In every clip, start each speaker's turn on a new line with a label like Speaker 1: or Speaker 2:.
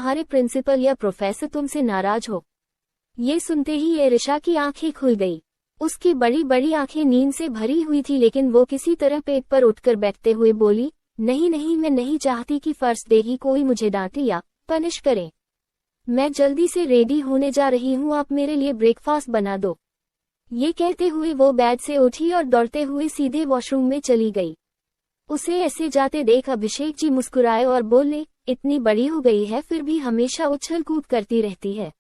Speaker 1: तुम्हारे प्रिंसिपल या प्रोफेसर तुमसे नाराज हो। ये सुनते ही एरिशा की आंखें खुल गई। उसकी बड़ी बड़ी आंखें नींद से भरी हुई थी, लेकिन वो किसी तरह पेट पर उठकर बैठते हुए बोली, नहीं नहीं, मैं नहीं चाहती कि फर्स्ट डे ही कोई मुझे डांटे या पनिश करे। मैं जल्दी से रेडी होने जा रही हूँ, आप मेरे लिए ब्रेकफास्ट बना दो। ये कहते हुए वो बेड से उठी और दौड़ते हुए सीधे वॉशरूम में चली गई। उसे ऐसे जाते देख अभिषेक जी मुस्कुराए और बोले, इतनी बड़ी हो गई है फिर भी हमेशा उछल कूद करती रहती है।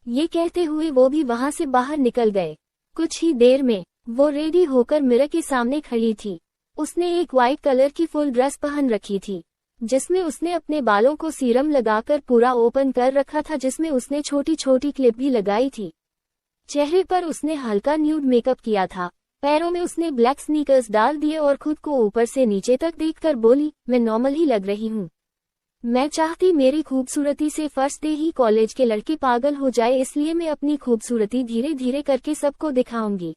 Speaker 1: ये कहते हुए वो भी वहां से बाहर निकल गए। कुछ ही देर में वो रेडी होकर मिरर के सामने खड़ी थी। उसने एक व्हाइट कलर की फुल ड्रेस पहन रखी थी, जिसमें उसने अपने बालों को सीरम लगाकर पूरा ओपन कर रखा था, जिसमें उसने छोटी छोटी क्लिप भी लगाई थी। चेहरे पर उसने हल्का न्यूड मेकअप किया था। पैरों में उसने ब्लैक स्नीकर्स डाल दिए और खुद को ऊपर से नीचे तक देखकर बोली, मैं नॉर्मल ही लग रही हूँ। मैं चाहती मेरी खूबसूरती से फर्स्ट डे ही कॉलेज के लड़के पागल हो जाए, इसलिए मैं अपनी खूबसूरती धीरे धीरे करके सबको दिखाऊंगी।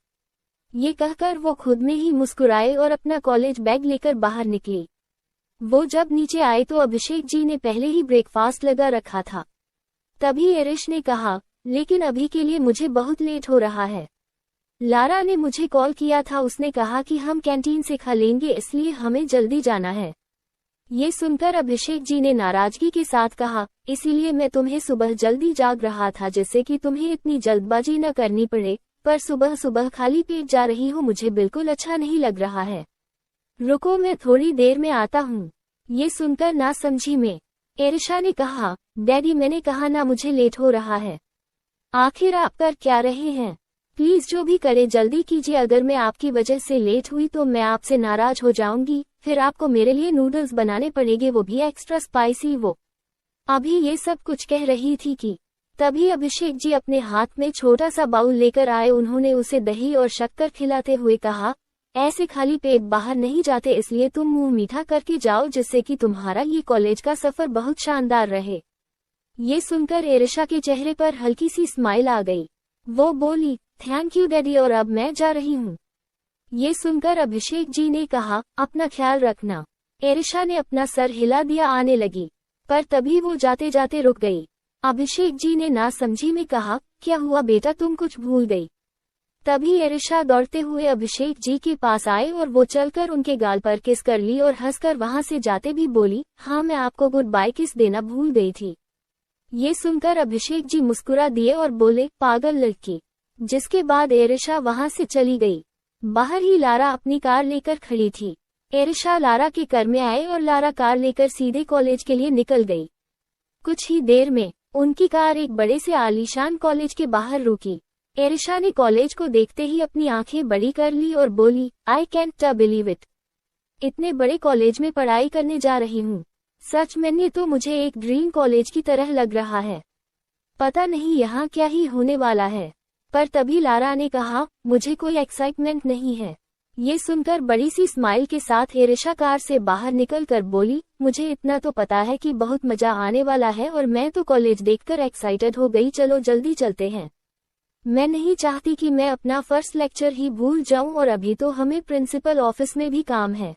Speaker 1: ये कहकर वो खुद में ही मुस्कुराए और अपना कॉलेज बैग लेकर बाहर निकली। वो जब नीचे आए तो अभिषेक जी ने पहले ही ब्रेकफास्ट लगा रखा था। तभी एरिश ने कहा, लेकिन अभी के लिए मुझे बहुत लेट हो रहा है। लारा ने मुझे कॉल किया था, उसने कहा कि हम कैंटीन से खा लेंगे, इसलिए हमें जल्दी जाना है। ये सुनकर अभिषेक जी ने नाराजगी के साथ कहा, इसीलिए मैं तुम्हें सुबह जल्दी जाग रहा था, जिससे कि तुम्हें इतनी जल्दबाजी न करनी पड़े, पर सुबह सुबह खाली पेट जा रही हो, मुझे बिल्कुल अच्छा नहीं लग रहा है। रुको, मैं थोड़ी देर में आता हूँ। ये सुनकर ना समझी में एरिशा ने कहा, डैडी मैंने कहा ना मुझे लेट हो रहा है। आखिर आप कर क्या रहे हैं? प्लीज जो भी करे जल्दी कीजिए, अगर मैं आपकी वजह से लेट हुई तो मैं आपसे नाराज हो जाऊंगी, फिर आपको मेरे लिए नूडल्स बनाने पड़ेंगे, वो भी एक्स्ट्रा स्पाइसी। वो अभी ये सब कुछ कह रही थी कि तभी अभिषेक जी अपने हाथ में छोटा सा बाउल लेकर आए। उन्होंने उसे दही और शक्कर खिलाते हुए कहा, ऐसे खाली पेट बाहर नहीं जाते, इसलिए तुम मुंह मीठा करके जाओ, जिससे कि तुम्हारा ये कॉलेज का सफर बहुत शानदार रहे। ये सुनकर एरिशा के चेहरे पर हल्की सी स्माइल आ गई। वो बोली, थैंक यू डैडी, और अब मैं जा रही हूँ। ये सुनकर अभिषेक जी ने कहा, अपना ख्याल रखना। एरिशा ने अपना सर हिला दिया आने लगी, पर तभी वो जाते जाते रुक गई। अभिषेक जी ने नासमझी में कहा, क्या हुआ बेटा, तुम कुछ भूल गई? तभी एरिशा दौड़ते हुए अभिषेक जी के पास आए और वो चलकर उनके गाल पर किस कर ली और हंसकर वहां से जाते भी बोली, हाँ मैं आपको गुड बाय किस देना भूल गई थी। ये सुनकर अभिषेक जी मुस्कुरा दिए और बोले, पागल लड़की। जिसके बाद एरिशा वहां से चली गई। बाहर ही लारा अपनी कार लेकर खड़ी थी। एरिशा लारा के घर में आए और लारा कार लेकर सीधे कॉलेज के लिए निकल गई। कुछ ही देर में उनकी कार एक बड़े से आलीशान कॉलेज के बाहर रुकी। एरिशा ने कॉलेज को देखते ही अपनी आंखें बड़ी कर ली और बोली, आई कैंट बिलीव इट, इतने बड़े कॉलेज में पढ़ाई करने जा रही हूँ। सच में तो मुझे एक ड्रीम कॉलेज की तरह लग रहा है। पता नहीं यहाँ क्या ही होने वाला है। पर तभी लारा ने कहा, मुझे कोई एक्साइटमेंट नहीं है। ये सुनकर बड़ी सी स्माइल के साथ एरिशा कार से बाहर निकल कर बोली, मुझे इतना तो पता है कि बहुत मजा आने वाला है और मैं तो कॉलेज देखकर एक्साइटेड हो गई, चलो जल्दी चलते हैं। मैं नहीं चाहती कि मैं अपना फर्स्ट लेक्चर ही भूल जाऊं, और अभी तो हमें प्रिंसिपल ऑफिस में भी काम है।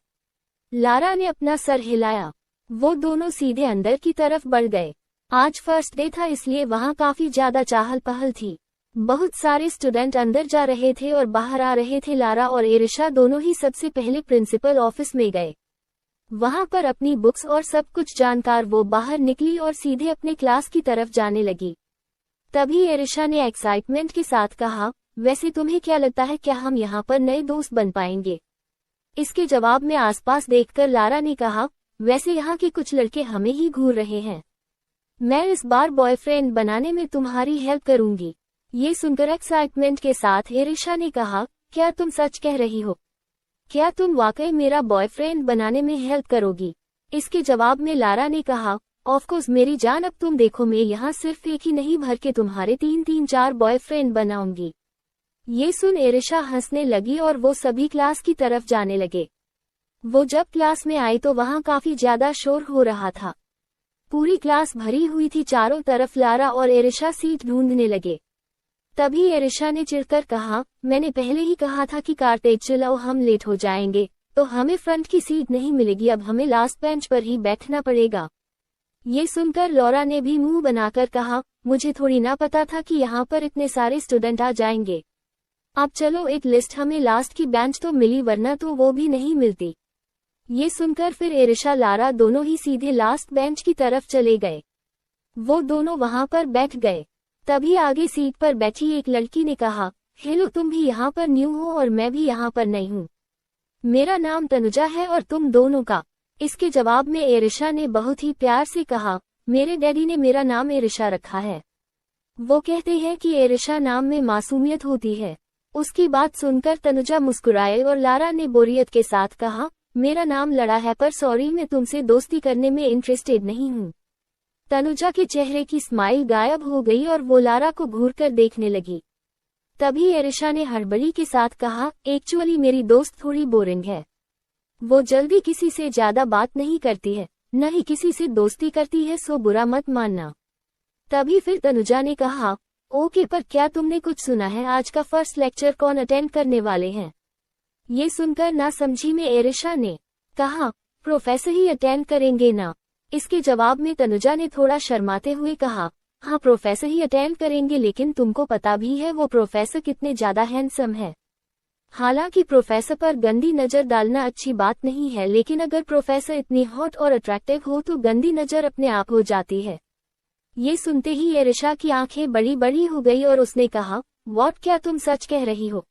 Speaker 1: लारा ने अपना सर हिलाया। वो दोनों सीधे अंदर की तरफ बढ़ गए। आज फर्स्ट डे था, इसलिए वहाँ काफी ज्यादा चहल पहल थी। बहुत सारे स्टूडेंट अंदर जा रहे थे और बाहर आ रहे थे। लारा और एरिशा दोनों ही सबसे पहले प्रिंसिपल ऑफिस में गए। वहां पर अपनी बुक्स और सब कुछ जानकर वो बाहर निकली और सीधे अपने क्लास की तरफ जाने लगी। तभी एरिशा ने एक्साइटमेंट के साथ कहा, वैसे तुम्हें क्या लगता है, क्या हम यहाँ पर नए दोस्त बन पाएंगे? इसके जवाब में आसपास देखकर लारा ने कहा, वैसे यहाँ के कुछ लड़के हमें ही घूर रहे हैं। मैं इस बार बॉयफ्रेंड बनाने में तुम्हारी हेल्प करूंगी। ये सुनकर एक्साइटमेंट के साथ एरिशा ने कहा, क्या तुम सच कह रही हो? क्या तुम वाकई मेरा बॉयफ्रेंड बनाने में हेल्प करोगी? इसके जवाब में लारा ने कहा, ऑफ कोर्स मेरी जान, अब तुम देखो, मैं यहाँ सिर्फ एक ही नहीं भर के तुम्हारे 3-4 बॉयफ्रेंड बनाऊंगी। ये सुन एरिशा हंसने लगी और वो सभी क्लास की तरफ जाने लगे। वो जब क्लास में आई तो वहाँ काफी ज्यादा शोर हो रहा था। पूरी क्लास भरी हुई थी। चारों तरफ लारा और एरिशा सीट ढूंढने लगे। तभी एरिशा ने चिढ़कर कहा, मैंने पहले ही कहा था कि कार तेज चलाओ, हम लेट हो जाएंगे, तो हमें फ्रंट की सीट नहीं मिलेगी, अब हमें लास्ट बेंच पर ही बैठना पड़ेगा। ये सुनकर लॉरा ने भी मुंह बनाकर कहा, मुझे थोड़ी ना पता था कि यहाँ पर इतने सारे स्टूडेंट आ जाएंगे। अब चलो एक लिस्ट हमें लास्ट की बेंच तो मिली वरना तो वो भी नहीं मिलती। ये सुनकर फिर एरिशा लारा दोनों ही सीधे लास्ट बेंच की तरफ चले गए। वो दोनों वहां पर बैठ गए। तभी आगे सीट पर बैठी एक लड़की ने कहा, हेलो, तुम भी यहाँ पर न्यू हो और मैं भी यहाँ पर नई हूँ। मेरा नाम तनुजा है और तुम दोनों का। इसके जवाब में एरिशा ने बहुत ही प्यार से कहा, मेरे डैडी ने मेरा नाम एरिशा रखा है। वो कहते हैं कि एरिशा नाम में मासूमियत होती है। उसकी बात सुनकर तनुजा मुस्कुराए और लारा ने बोरियत के साथ कहा, मेरा नाम लड़ा है पर सॉरी, मैं तुमसे दोस्ती करने में इंटरेस्टेड नहीं हूँ। तनुजा के चेहरे की स्माइल गायब हो गई और वो लारा को घूरकर देखने लगी। तभी एरिशा ने हड़बड़ी के साथ कहा, एक्चुअली मेरी दोस्त थोड़ी बोरिंग है। वो जल्दी किसी से ज्यादा बात नहीं करती है, न ही किसी से दोस्ती करती है, सो बुरा मत मानना। तभी फिर तनुजा ने कहा, ओके, पर क्या तुमने कुछ सुना है? आज का फर्स्ट लेक्चर कौन अटेंड करने वाले हैं? ये सुनकर ना समझी में एरिशा ने कहा, प्रोफेसर ही अटेंड करेंगे ना? इसके जवाब में तनुजा ने थोड़ा शर्माते हुए कहा, हाँ प्रोफेसर ही अटेंड करेंगे, लेकिन तुमको पता भी है वो प्रोफेसर कितने ज्यादा हैंडसम है। हालांकि प्रोफेसर पर गंदी नजर डालना अच्छी बात नहीं है, लेकिन अगर प्रोफेसर इतनी हॉट और अट्रैक्टिव हो तो गंदी नजर अपने आप हो जाती है। ये सुनते ही एरिशा की आंखें बड़ी बड़ी हो गई और उसने कहा, व्हाट, क्या तुम सच कह रही हो?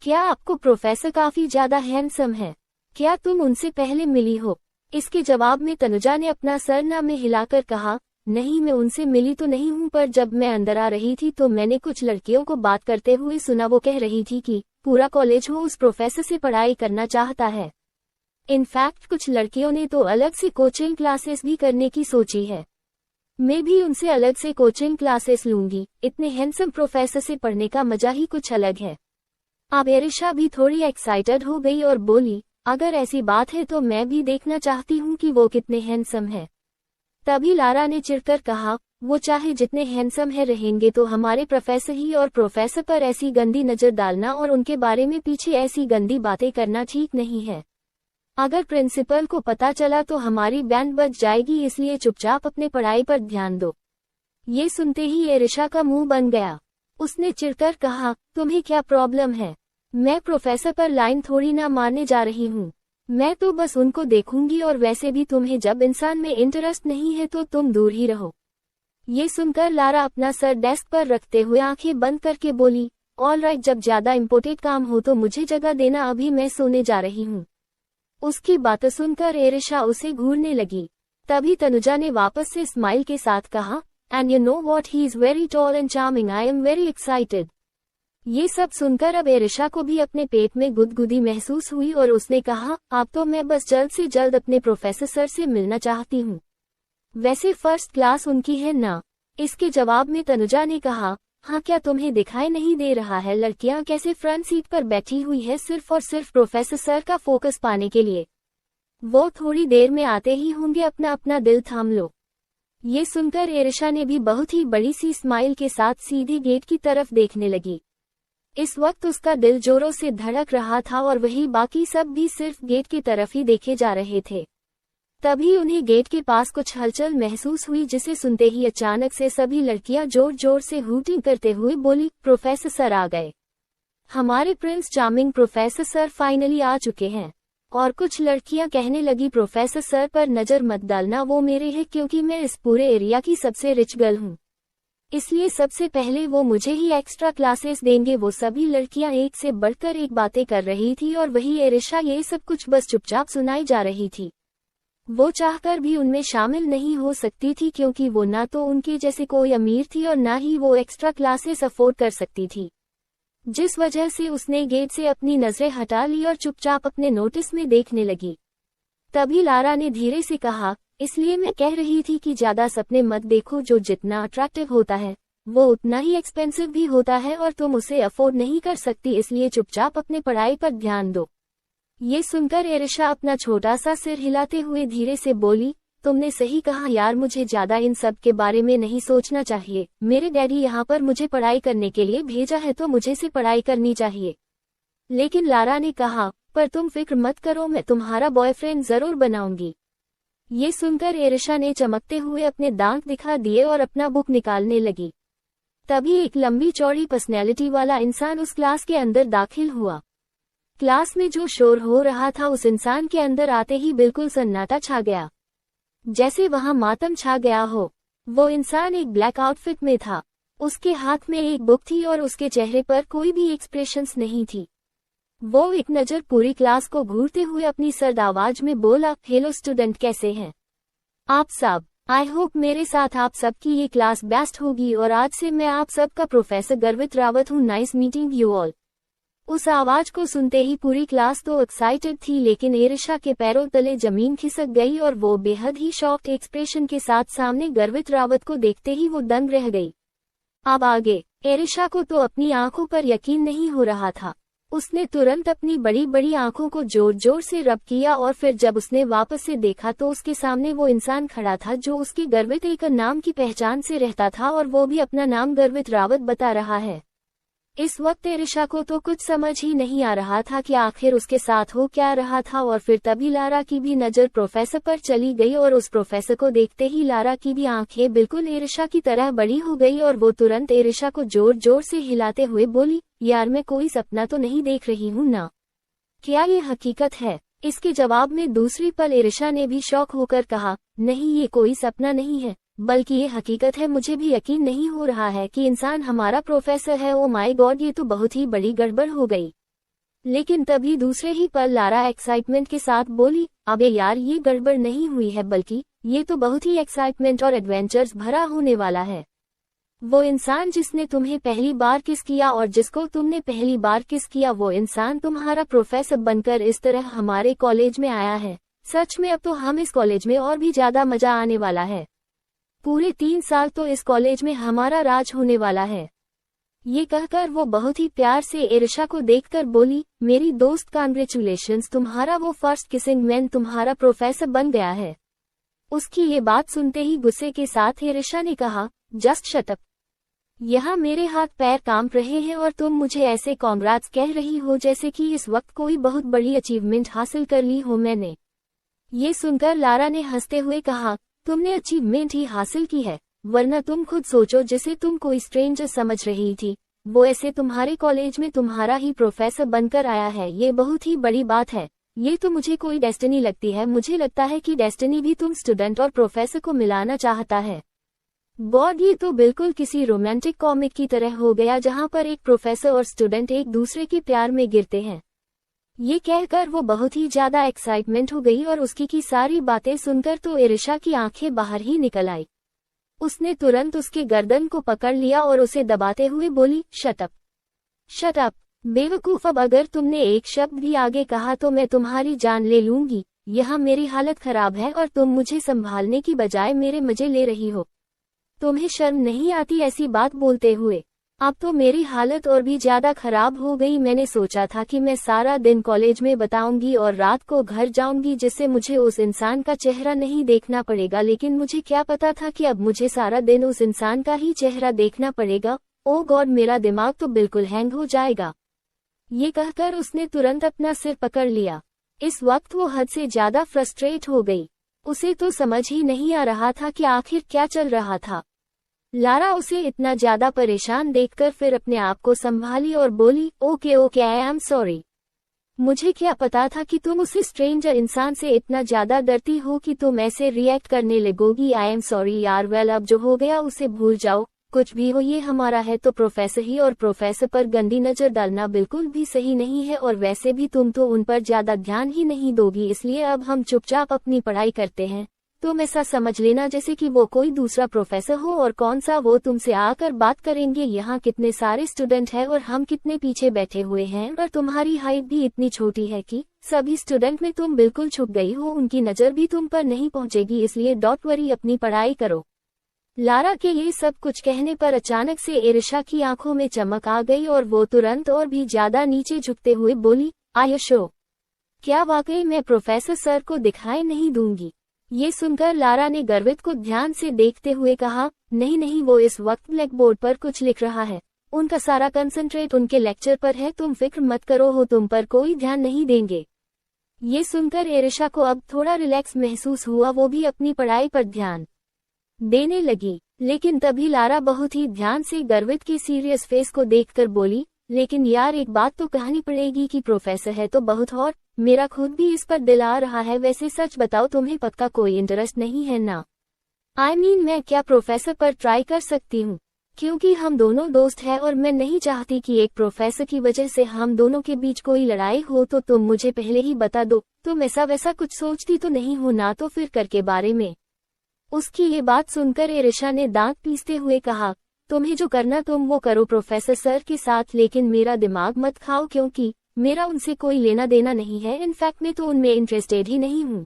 Speaker 1: क्या आपको प्रोफेसर काफी ज्यादा हैंडसम है? क्या तुम उनसे पहले मिली हो? इसके जवाब में तनुजा ने अपना सर ना में हिलाकर कहा, नहीं, मैं उनसे मिली तो नहीं हूँ, पर जब मैं अंदर आ रही थी तो मैंने कुछ लड़कियों को बात करते हुए सुना। वो कह रही थी कि पूरा कॉलेज वो उस प्रोफेसर से पढ़ाई करना चाहता है। इनफैक्ट कुछ लड़कियों ने तो अलग से कोचिंग क्लासेस भी करने की सोची है। मैं भी उनसे अलग से कोचिंग क्लासेस लूंगी। इतने हैंडसम प्रोफेसर से पढ़ने का मजा ही कुछ अलग है। अब एरिशा भी थोड़ी एक्साइटेड हो गई और बोली, अगर ऐसी बात है तो मैं भी देखना चाहती हूँ कि वो कितने हैंडसम है। तभी लारा ने चिढ़कर कहा, वो चाहे जितने हैंडसम है रहेंगे तो हमारे प्रोफेसर ही, और प्रोफेसर पर ऐसी गंदी नजर डालना और उनके बारे में पीछे ऐसी गंदी बातें करना ठीक नहीं है। अगर प्रिंसिपल को पता चला तो हमारी बैंड बज जाएगी, इसलिए चुपचाप अपने पढ़ाई पर ध्यान दो। ये सुनते ही एरिशा का मुंह बन गया। उसने चिढ़कर कहा, तुम्हें क्या प्रॉब्लम है? मैं प्रोफेसर पर लाइन थोड़ी ना मारने जा रही हूँ। मैं तो बस उनको देखूंगी, और वैसे भी तुम्हें जब इंसान में इंटरेस्ट नहीं है तो तुम दूर ही रहो। ये सुनकर लारा अपना सर डेस्क पर रखते हुए आंखें बंद करके बोली, ऑल राइट, जब ज्यादा इम्पोर्टेंट काम हो तो मुझे जगह देना, अभी मैं सोने जा रही हूँ। उसकी बातें सुनकर एरिशा उसे घूरने लगी। तभी तनुजा ने वापस से स्माइल के साथ कहा, and you know what, he is very tall and charming, I am very excited. ये सब सुनकर अब एरिशा को भी अपने पेट में गुदगुदी महसूस हुई और उसने कहा, अब तो मैं बस जल्द से जल्द अपने प्रोफेसर सर से मिलना चाहती हूँ। वैसे फर्स्ट क्लास उनकी है ना? इसके जवाब में तनुजा ने कहा, हाँ, क्या तुम्हें दिखाई नहीं दे रहा है लड़कियां कैसे फ्रंट सीट पर बैठी हुई है सिर्फ और सिर्फ प्रोफेसर सर का फोकस पाने के लिए। वो थोड़ी देर में आते ही होंगे, अपना अपना दिल थाम लो। ये सुनकर एरिशा ने भी बहुत ही बड़ी सी स्माइल के साथ सीधे गेट की तरफ देखने लगी। इस वक्त उसका दिल जोरों से धड़क रहा था और वही बाकी सब भी सिर्फ गेट की तरफ ही देखे जा रहे थे। तभी उन्हें गेट के पास कुछ हलचल महसूस हुई, जिसे सुनते ही अचानक से सभी लड़कियां जोर जोर से हूटिंग करते हुए बोली, प्रोफेसर सर आ गए। हमारे prince charming professor sir finally आ चुके हैं। और कुछ लड़कियां कहने लगी, प्रोफेसर सर पर नजर मत डालना, वो मेरे हैं, क्योंकि मैं इस पूरे एरिया की सबसे रिच गर्ल हूँ, इसलिए सबसे पहले वो मुझे ही एक्स्ट्रा क्लासेस देंगे। वो सभी लड़कियां एक से बढ़कर एक बातें कर रही थी और वही एरिशा ये सब कुछ बस चुपचाप सुनाई जा रही थी। वो चाहकर भी उनमें शामिल नहीं हो सकती थी, क्योंकि वो ना तो उनके जैसे कोई अमीर थी और ना ही वो एक्स्ट्रा क्लासेस अफोर्ड कर सकती थी, जिस वजह से उसने गेट से अपनी नजरें हटा ली और चुपचाप अपने नोटिस में देखने लगी। तभी लारा ने धीरे से कहा, इसलिए मैं कह रही थी कि ज्यादा सपने मत देखो, जो जितना अट्रैक्टिव होता है वो उतना ही एक्सपेंसिव भी होता है और तुम उसे अफोर्ड नहीं कर सकती, इसलिए चुपचाप अपने पढ़ाई पर ध्यान दो। ये सुनकर एरिशा अपना छोटा सा सिर हिलाते हुए धीरे से बोली, तुमने सही कहा यार, मुझे ज्यादा इन सब के बारे में नहीं सोचना चाहिए। मेरे डैडी यहाँ पर मुझे पढ़ाई करने के लिए भेजा है तो मुझे से पढ़ाई करनी चाहिए। लेकिन लारा ने कहा, पर तुम फिक्र मत करो, मैं तुम्हारा बॉयफ्रेंड जरूर बनाऊंगी। ये सुनकर एरिशा ने चमकते हुए अपने दांत दिखा दिए और अपना बुक निकालने लगी। तभी एक लंबी चौड़ी पर्सनैलिटी वाला इंसान उस क्लास के अंदर दाखिल हुआ। क्लास में जो शोर हो रहा था उस इंसान के अंदर आते ही बिल्कुल सन्नाटा छा गया, जैसे वहां मातम छा गया हो। वो इंसान एक ब्लैक आउटफिट में था, उसके हाथ में एक बुक थी और उसके चेहरे पर कोई भी एक्सप्रेशंस नहीं थी। वो एक नज़र पूरी क्लास को घूरते हुए अपनी सर्द आवाज में बोला, हेलो स्टूडेंट, कैसे हैं आप सब? आई होप मेरे साथ आप सबकी ये क्लास बेस्ट होगी और आज से मैं आप सबका प्रोफेसर गर्वित रावत हूँ। Nice meeting you all. उस आवाज को सुनते ही पूरी क्लास तो एक्साइटेड थी, लेकिन एरिशा के पैरों तले जमीन खिसक गई और वो बेहद ही शॉक्ड एक्सप्रेशन के साथ सामने गर्वित रावत को देखते ही वो दंग रह गई। अब आगे एरिशा को तो अपनी आंखों पर यकीन नहीं हो रहा था। उसने तुरंत अपनी बड़ी बड़ी आंखों को जोर जोर से रब किया और फिर जब उसने वापस से देखा तो उसके सामने वो इंसान खड़ा था जो उसके गर्वित एक नाम की पहचान से रहता था और वो भी अपना नाम गर्वित रावत बता रहा है। इस वक्त एरिशा को तो कुछ समझ ही नहीं आ रहा था कि आखिर उसके साथ हो क्या रहा था। और फिर तभी लारा की भी नज़र प्रोफेसर पर चली गई और उस प्रोफेसर को देखते ही लारा की भी आंखें बिल्कुल एरिशा की तरह बड़ी हो गई और वो तुरंत एरिशा को जोर जोर से हिलाते हुए बोली, यार मैं कोई सपना तो नहीं देख रही हूँ ना? क्या ये हकीकत है? इसके जवाब में दूसरी पल एरिशा ने भी शौक होकर कहा, नहीं ये कोई सपना नहीं है, बल्कि ये हकीकत है। मुझे भी यकीन नहीं हो रहा है कि इंसान हमारा प्रोफेसर है। ओ माय गॉड, ये तो बहुत ही बड़ी गड़बड़ हो गई। लेकिन तभी दूसरे ही पल लारा एक्साइटमेंट के साथ बोली, अबे यार ये गड़बड़ नहीं हुई है, बल्कि ये तो बहुत ही एक्साइटमेंट और एडवेंचर्स भरा होने वाला है। वो इंसान जिसने तुम्हें पहली बार किस किया और जिसको तुमने पहली बार किस किया, वो इंसान तुम्हारा प्रोफेसर बनकर इस तरह हमारे कॉलेज में आया है। सच में अब तो हम इस कॉलेज में और भी ज्यादा मजा आने वाला है। पूरे 3 साल तो इस कॉलेज में हमारा राज होने वाला है। ये कहकर वो बहुत ही प्यार से एरिशा को देखकर बोली, मेरी दोस्त कांग्रेचुलेशंस, तुम्हारा वो फर्स्ट किसिंग मैन तुम्हारा प्रोफेसर बन गया है। उसकी ये बात सुनते ही गुस्से के साथ एरिशा ने कहा, जस्ट शट अप। यहाँ मेरे हाथ पैर कांप रहे हैं और तुम मुझे ऐसे कॉन्ग्रेट्स कह रही हो जैसे कि इस वक्त कोई बहुत बड़ी अचीवमेंट हासिल कर ली हो मैंने। ये सुनकर लारा ने हंसते हुए कहा, तुमने अचीवमेंट ही हासिल की है, वरना तुम खुद सोचो, जिसे तुम कोई स्ट्रेंजर समझ रही थी वो ऐसे तुम्हारे कॉलेज में तुम्हारा ही प्रोफेसर बनकर आया है। ये बहुत ही बड़ी बात है। ये तो मुझे कोई डेस्टिनी लगती है। मुझे लगता है कि डेस्टिनी भी तुम स्टूडेंट और प्रोफेसर को मिलाना चाहता है। गॉड, ये तो बिल्कुल किसी रोमांटिक कॉमिक की तरह हो गया जहाँ पर एक प्रोफेसर और स्टूडेंट एक दूसरे के प्यार में गिरते हैं। ये कहकर वो बहुत ही ज्यादा एक्साइटमेंट हो गई और उसकी की सारी बातें सुनकर तो एरिशा की आंखें बाहर ही निकल आई। उसने तुरंत उसके गर्दन को पकड़ लिया और उसे दबाते हुए बोली, शट अप, शट अप बेवकूफ, अब अगर तुमने एक शब्द भी आगे कहा तो मैं तुम्हारी जान ले लूंगी। यहाँ मेरी हालत खराब है और तुम मुझे संभालने की बजाय मेरे मजे ले रही हो। तुम्हें शर्म नहीं आती ऐसी बात बोलते हुए? अब तो मेरी हालत और भी ज्यादा खराब हो गई। मैंने सोचा था कि मैं सारा दिन कॉलेज में बताऊंगी और रात को घर जाऊंगी जिससे मुझे उस इंसान का चेहरा नहीं देखना पड़ेगा, लेकिन मुझे क्या पता था कि अब मुझे सारा दिन उस इंसान का ही चेहरा देखना पड़ेगा। ओ गॉड, मेरा दिमाग तो बिल्कुल हैंग हो जाएगा। ये कहकर उसने तुरंत अपना सिर पकड़ लिया। इस वक्त वो हद से ज्यादा फ्रस्ट्रेट हो गई। उसे तो समझ ही नहीं आ रहा था कि आखिर क्या चल रहा था। लारा उसे इतना ज्यादा परेशान देखकर फिर अपने आप को संभाली और बोली, okay okay, I am sorry. मुझे क्या पता था कि तुम उस स्ट्रेंजर इंसान से इतना ज्यादा डरती हो कि तुम ऐसे रिएक्ट करने लगोगी। आई एम सॉरी यार। वेल, अब जो हो गया उसे भूल जाओ। कुछ भी हो, ये हमारा है तो प्रोफेसर ही, और प्रोफेसर पर गंदी नजर डालना बिल्कुल भी सही नहीं है। और वैसे भी तुम तो उन पर ज्यादा ध्यान ही नहीं दोगी, इसलिए अब हम चुपचाप अपनी पढ़ाई करते हैं। तुम ऐसा समझ लेना जैसे कि वो कोई दूसरा प्रोफेसर हो, और कौन सा वो तुमसे आकर बात करेंगे। यहाँ कितने सारे स्टूडेंट हैं और हम कितने पीछे बैठे हुए हैं, और तुम्हारी हाइट भी इतनी छोटी है कि सभी स्टूडेंट में तुम बिल्कुल छुप गई हो। उनकी नजर भी तुम पर नहीं पहुंचेगी, इसलिए डोंट वरी, अपनी पढ़ाई करो। लारा के ये सब कुछ कहने पर अचानक से एरिशा की आंखों में चमक आ गई और वो तुरंत और भी ज्यादा नीचे झुकते हुए बोली, आयुषो, क्या वाकई मैं प्रोफेसर सर को दिखाई नहीं दूंगी? ये सुनकर लारा ने गर्वित को ध्यान से देखते हुए कहा, नहीं नहीं, वो इस वक्त ब्लैक बोर्ड पर कुछ लिख रहा है। उनका सारा कंसंट्रेट उनके लेक्चर पर है। तुम फिक्र मत करो, हो तुम पर कोई ध्यान नहीं देंगे। ये सुनकर एरिशा को अब थोड़ा रिलैक्स महसूस हुआ, वो भी अपनी पढ़ाई पर ध्यान देने लगी। लेकिन तभी लारा बहुत ही ध्यान से गर्वित के सीरियस फेस को देखकर बोली, लेकिन यार एक बात तो कहनी पड़ेगी कि प्रोफेसर है तो बहुत, और मेरा खुद भी इस पर दिल आ रहा है। वैसे सच बताओ, तुम्हें पक्का कोई इंटरेस्ट नहीं है ना? I mean, मैं क्या प्रोफेसर पर ट्राई कर सकती हूँ? क्योंकि हम दोनों दोस्त हैं और मैं नहीं चाहती कि एक प्रोफेसर की वजह से हम दोनों के बीच कोई लड़ाई हो। तो तुम मुझे पहले ही बता दो, तुम ऐसा वैसा कुछ सोचती तो नहीं हो ना? तो फिर कर के बारे में। उसकी ये बात सुनकर एरिशा ने दांत पीसते हुए कहा, तुम्हें जो करना तुम वो करो प्रोफेसर सर के साथ, लेकिन मेरा दिमाग मत खाओ, क्योंकि मेरा उनसे कोई लेना देना नहीं है। इनफैक्ट मैं तो उनमें इंटरेस्टेड ही नहीं हूँ।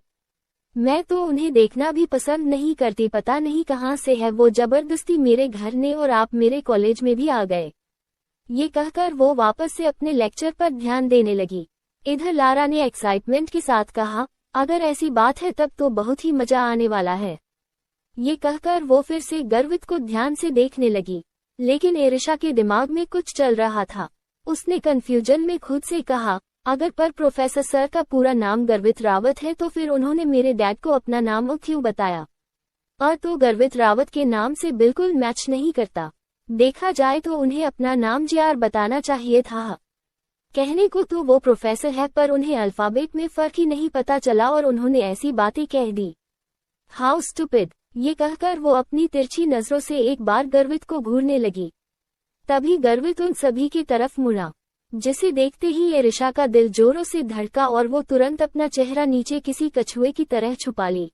Speaker 1: मैं तो उन्हें देखना भी पसंद नहीं करती। पता नहीं कहाँ से है वो जबरदस्ती मेरे घर ने और आप मेरे कॉलेज में भी आ गए। ये कहकर वो वापस से अपने लेक्चर पर ध्यान देने लगी। इधर लारा ने एक्साइटमेंट के साथ कहा, अगर ऐसी बात है तब तो बहुत ही मजा आने वाला है। ये कहकर वो फिर से गर्वित को ध्यान से देखने लगी। लेकिन एरिशा के दिमाग में कुछ चल रहा था। उसने कंफ्यूजन में खुद से कहा, अगर पर प्रोफेसर सर का पूरा नाम गर्वित रावत है तो फिर उन्होंने मेरे डैड को अपना नाम क्यों बताया? और तो गर्वित रावत के नाम से बिल्कुल मैच नहीं करता। देखा जाए तो उन्हें अपना नाम JR बताना चाहिए था। कहने को तो वो प्रोफेसर है, पर उन्हें अल्फाबेट में फर्क ही नहीं पता चला और उन्होंने ऐसी बातें कह दी। How stupid! ये कहकर वो अपनी तिरछी नजरों से एक बार गर्वित को घूरने लगी। तभी गर्वित उन सभी की तरफ मुड़ा, जिसे देखते ही एरिशा का दिल जोरों से धड़का और वो तुरंत अपना चेहरा नीचे किसी कछुए की तरह छुपा ली।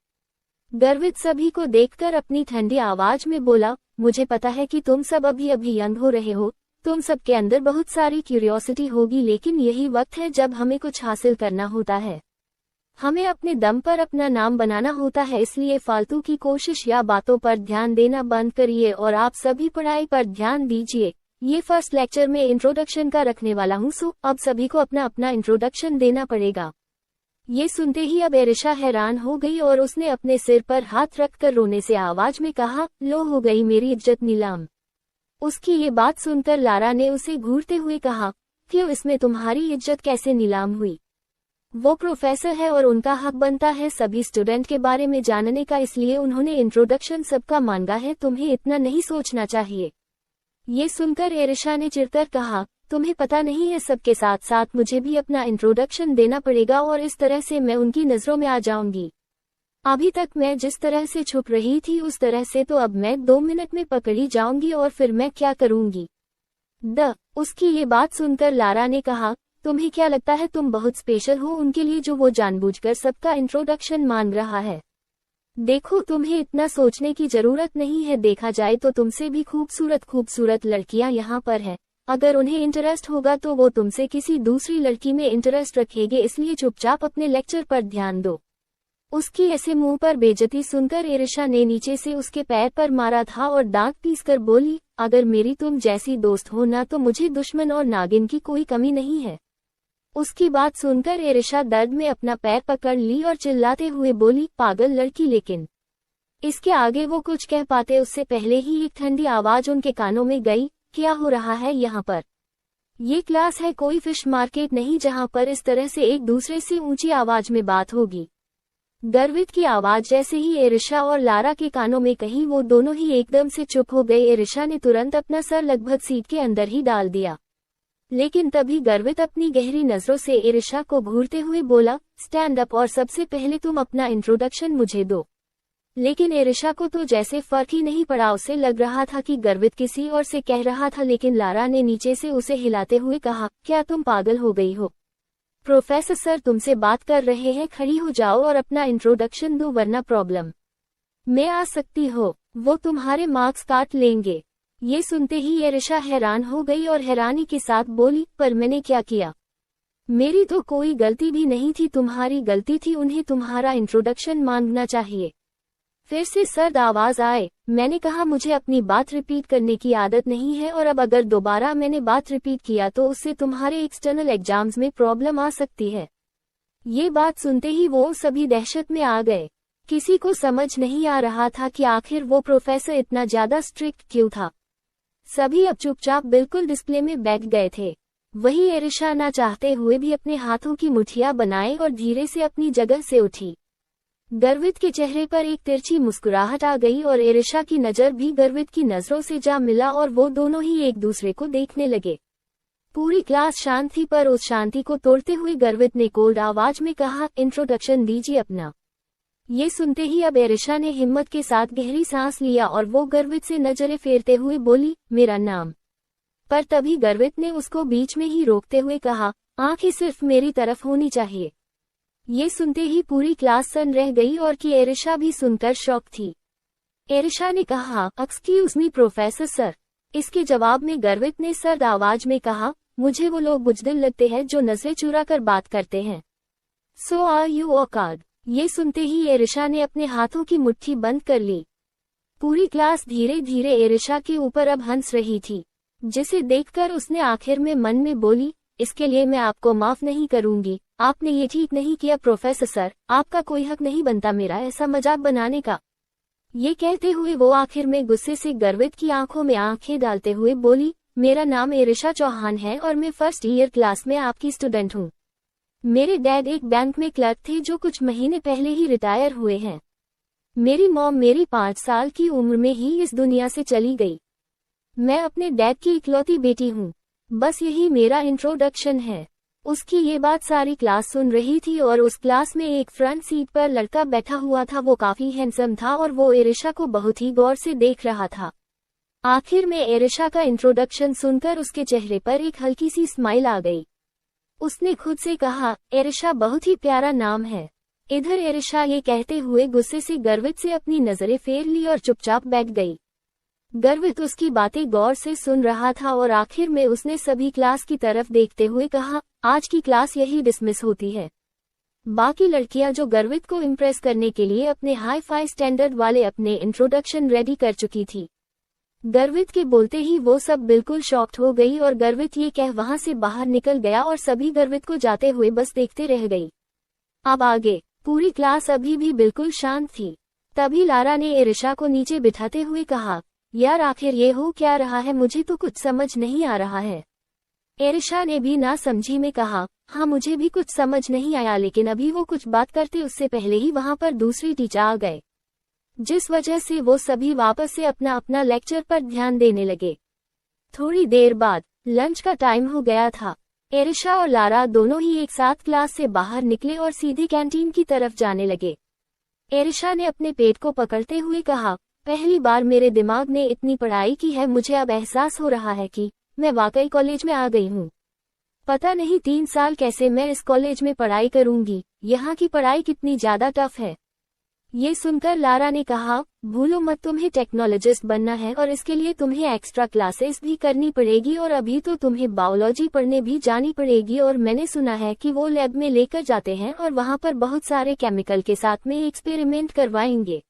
Speaker 1: गर्वित सभी को देखकर अपनी ठंडी आवाज में बोला, मुझे पता है कि तुम सब अभी यंग हो रहे हो, तुम सबके अंदर बहुत सारी क्यूरियोसिटी होगी, लेकिन यही वक्त है जब हमें कुछ हासिल करना होता है। हमें अपने दम पर अपना नाम बनाना होता है, इसलिए फालतू की कोशिश या बातों पर ध्यान देना बंद करिए और आप सभी पढ़ाई पर ध्यान दीजिए। ये फर्स्ट लेक्चर में इंट्रोडक्शन का रखने वाला हूँ, सो अब सभी को अपना अपना इंट्रोडक्शन देना पड़ेगा। ये सुनते ही अब एरिशा हैरान हो गई और उसने अपने सिर पर हाथ रखकर रोने से आवाज में कहा, लो हो गई मेरी इज्जत नीलाम। उसकी ये बात सुनकर लारा ने उसे घूरते हुए कहा, क्यों, इसमें तुम्हारी इज्जत कैसे नीलाम हुई? वो प्रोफेसर है और उनका हक बनता है सभी स्टूडेंट के बारे में जानने का, इसलिए उन्होंने इंट्रोडक्शन सबका मांगा है, तुम्हें इतना नहीं सोचना चाहिए। ये सुनकर एरिशा ने चिढ़कर कहा, तुम्हें पता नहीं है सबके साथ साथ मुझे भी अपना इंट्रोडक्शन देना पड़ेगा और इस तरह से मैं उनकी नजरों में आ जाऊंगी। अभी तक मैं जिस तरह से छुप रही थी उस तरह से तो अब मैं 2 मिनट में पकड़ी जाऊंगी और फिर मैं क्या करूंगी? उसकी ये बात सुनकर लारा ने कहा, तुम्हें क्या लगता है तुम बहुत स्पेशल हो उनके लिए जो वो जानबूझकर सबका इंट्रोडक्शन मांग रहा है? देखो, तुम्हें इतना सोचने की जरूरत नहीं है। देखा जाए तो तुमसे भी खूबसूरत लड़कियां यहाँ पर हैं। अगर उन्हें इंटरेस्ट होगा तो वो तुमसे किसी दूसरी लड़की में इंटरेस्ट रखेंगे, इसलिए चुपचाप अपने लेक्चर पर ध्यान दो। उसकी ऐसे मुंह पर बेइज्जती सुनकर एरिशा ने नीचे से उसके पैर पर मारा था और दांत पीसकर बोली, अगर मेरी तुम जैसी दोस्त हो ना तो मुझे दुश्मन और नागिन की कोई कमी नहीं है। उसकी बात सुनकर एरिशा दर्द में अपना पैर पकड़ ली और चिल्लाते हुए बोली, पागल लड़की। लेकिन इसके आगे वो कुछ कह पाते उससे पहले ही एक ठंडी आवाज उनके कानों में गई, क्या हो रहा है यहाँ पर? ये क्लास है, कोई फिश मार्केट नहीं जहाँ पर इस तरह से एक दूसरे से ऊंची आवाज में बात होगी। गर्वित की आवाज जैसे ही एरिशा और लारा के कानों में कही, वो दोनों ही एकदम से चुप हो गए। एरिशा ने तुरंत अपना सर लगभग सीट के अंदर ही डाल दिया। लेकिन तभी गर्वित अपनी गहरी नजरों से एरिशा को घूरते हुए बोला, स्टैंड अप और सबसे पहले तुम अपना इंट्रोडक्शन मुझे दो। लेकिन एरिशा को तो जैसे फर्क ही नहीं पड़ा, उसे लग रहा था कि गर्वित किसी और से कह रहा था। लेकिन लारा ने नीचे से उसे हिलाते हुए कहा, क्या तुम पागल हो गई हो? प्रोफेसर सर तुमसे बात कर रहे हैं, खड़ी हो जाओ और अपना इंट्रोडक्शन दो, वरना प्रॉब्लम में आ सकती हो। वो तुम्हारे मार्क्स काट लेंगे। ये सुनते ही एरिशा हैरान हो गई और हैरानी के साथ बोली, पर मैंने क्या किया? मेरी तो कोई गलती भी नहीं थी, तुम्हारी गलती थी, उन्हें तुम्हारा इंट्रोडक्शन मांगना चाहिए। फिर से सर्द आवाज आए, मैंने कहा मुझे अपनी बात रिपीट करने की आदत नहीं है और अब अगर दोबारा मैंने बात रिपीट किया तो उससे तुम्हारे एक्सटर्नल एग्जाम्स में प्रॉब्लम आ सकती है। ये बात सुनते ही वो सभी दहशत में आ गए। किसी को समझ नहीं आ रहा था कि आखिर वो प्रोफेसर इतना ज्यादा स्ट्रिक्ट क्यों था। सभी अब चुपचाप बिल्कुल डिस्प्ले में बैठ गए थे। वही एरिशा ना चाहते हुए भी अपने हाथों की मुठ्ठियां बनाए और धीरे से अपनी जगह से उठी। गर्वित के चेहरे पर एक तिरछी मुस्कुराहट आ गई और एरिशा की नज़र भी गर्वित की नज़रों से जा मिला और वो दोनों ही एक दूसरे को देखने लगे। पूरी क्लास शांत थी, पर उस शांति को तोड़ते हुए गर्वित ने कोल्ड आवाज में कहा, इंट्रोडक्शन दीजिए अपना। ये सुनते ही अब एरिशा ने हिम्मत के साथ गहरी सांस लिया और वो गर्वित से नजरें फेरते हुए बोली, मेरा नाम। पर तभी गर्वित ने उसको बीच में ही रोकते हुए कहा, आंखें सिर्फ मेरी तरफ होनी चाहिए। ये सुनते ही पूरी क्लास सन्न रह गई और कि एरिशा भी सुनकर शॉक थी। एरिशा ने कहा, एक्सक्यूज मी प्रोफेसर सर। इसके जवाब में गर्वित ने सर्द आवाज में कहा, मुझे वो लोग बुजदिल लगते हैं जो नजरें चुरा कर बात करते हैं। सो आर यू ऑकवर्ड। ये सुनते ही एरिशा ने अपने हाथों की मुट्ठी बंद कर ली। पूरी क्लास धीरे धीरे एरिशा के ऊपर अब हंस रही थी, जिसे देखकर उसने आखिर में मन में बोली, इसके लिए मैं आपको माफ नहीं करूंगी। आपने ये ठीक नहीं किया प्रोफेसर सर, आपका कोई हक नहीं बनता मेरा ऐसा मजाक बनाने का। ये कहते हुए वो आखिर में गुस्से से गर्वित की आंखों में आंखें डालते हुए बोली, मेरा नाम एरिशा चौहान है और मैं फर्स्ट ईयर क्लास में आपकी स्टूडेंट हूँ। मेरे डैड एक बैंक में क्लर्क थे जो कुछ महीने पहले ही रिटायर हुए हैं। मेरी मॉम मेरी 5 साल की उम्र में ही इस दुनिया से चली गई। मैं अपने डैड की इकलौती बेटी हूँ। बस यही मेरा इंट्रोडक्शन है। उसकी ये बात सारी क्लास सुन रही थी और उस क्लास में एक फ्रंट सीट पर लड़का बैठा हुआ था। वो काफी हैंडसम था और वो एरिशा को बहुत ही गौर से देख रहा था। आखिर में एरिशा का इंट्रोडक्शन सुनकर उसके चेहरे पर एक हल्की सी स्माइल आ गई। उसने खुद से कहा, एरिशा बहुत ही प्यारा नाम है। इधर एरिशा ये कहते हुए गुस्से से गर्वित से अपनी नजरें फेर ली और चुपचाप बैठ गई। गर्वित उसकी बातें गौर से सुन रहा था और आखिर में उसने सभी क्लास की तरफ देखते हुए कहा, आज की क्लास यही डिसमिस होती है। बाकी लड़कियां जो गर्वित को इम्प्रेस करने के लिए अपने हाई फाई स्टैंडर्ड वाले अपने इंट्रोडक्शन रेडी कर चुकी थी। गर्वित के बोलते ही वो सब बिल्कुल शॉक्ड हो गई और गर्वित ये कह वहां से बाहर निकल गया और सभी गर्वित को जाते हुए बस देखते रह गई। अब आगे पूरी क्लास अभी भी बिल्कुल शांत थी। तभी लारा ने एरिशा को नीचे बिठाते हुए कहा, यार आखिर ये हो क्या रहा है, मुझे तो कुछ समझ नहीं आ रहा है। एरिशा ने भी ना समझी में कहा, हाँ मुझे भी कुछ समझ नहीं आया, लेकिन अभी वो कुछ बात करते उससे पहले ही वहां पर दूसरी टीचर आ गए, जिस वजह से वो सभी वापस से अपना अपना लेक्चर पर ध्यान देने लगे। थोड़ी देर बाद लंच का टाइम हो गया था। एरिशा और लारा दोनों ही एक साथ क्लास से बाहर निकले और सीधे कैंटीन की तरफ जाने लगे। एरिशा ने अपने पेट को पकड़ते हुए कहा, पहली बार मेरे दिमाग ने इतनी पढ़ाई की है, मुझे अब एहसास हो रहा है कि मैं वाकई कॉलेज में आ गई हूँ। पता नहीं 3 साल कैसे मैं इस कॉलेज में पढ़ाई करूंगी, यहाँ की पढ़ाई कितनी ज्यादा टफ है। ये सुनकर लारा ने कहा, भूलो मत, तुम्हें टेक्नोलॉजिस्ट बनना है और इसके लिए तुम्हें एक्स्ट्रा क्लासेस भी करनी पड़ेगी और अभी तो तुम्हें बायोलॉजी पढ़ने भी जानी पड़ेगी और मैंने सुना है कि वो लैब में लेकर जाते हैं और वहाँ पर बहुत सारे केमिकल के साथ में एक्सपेरिमेंट करवाएंगे।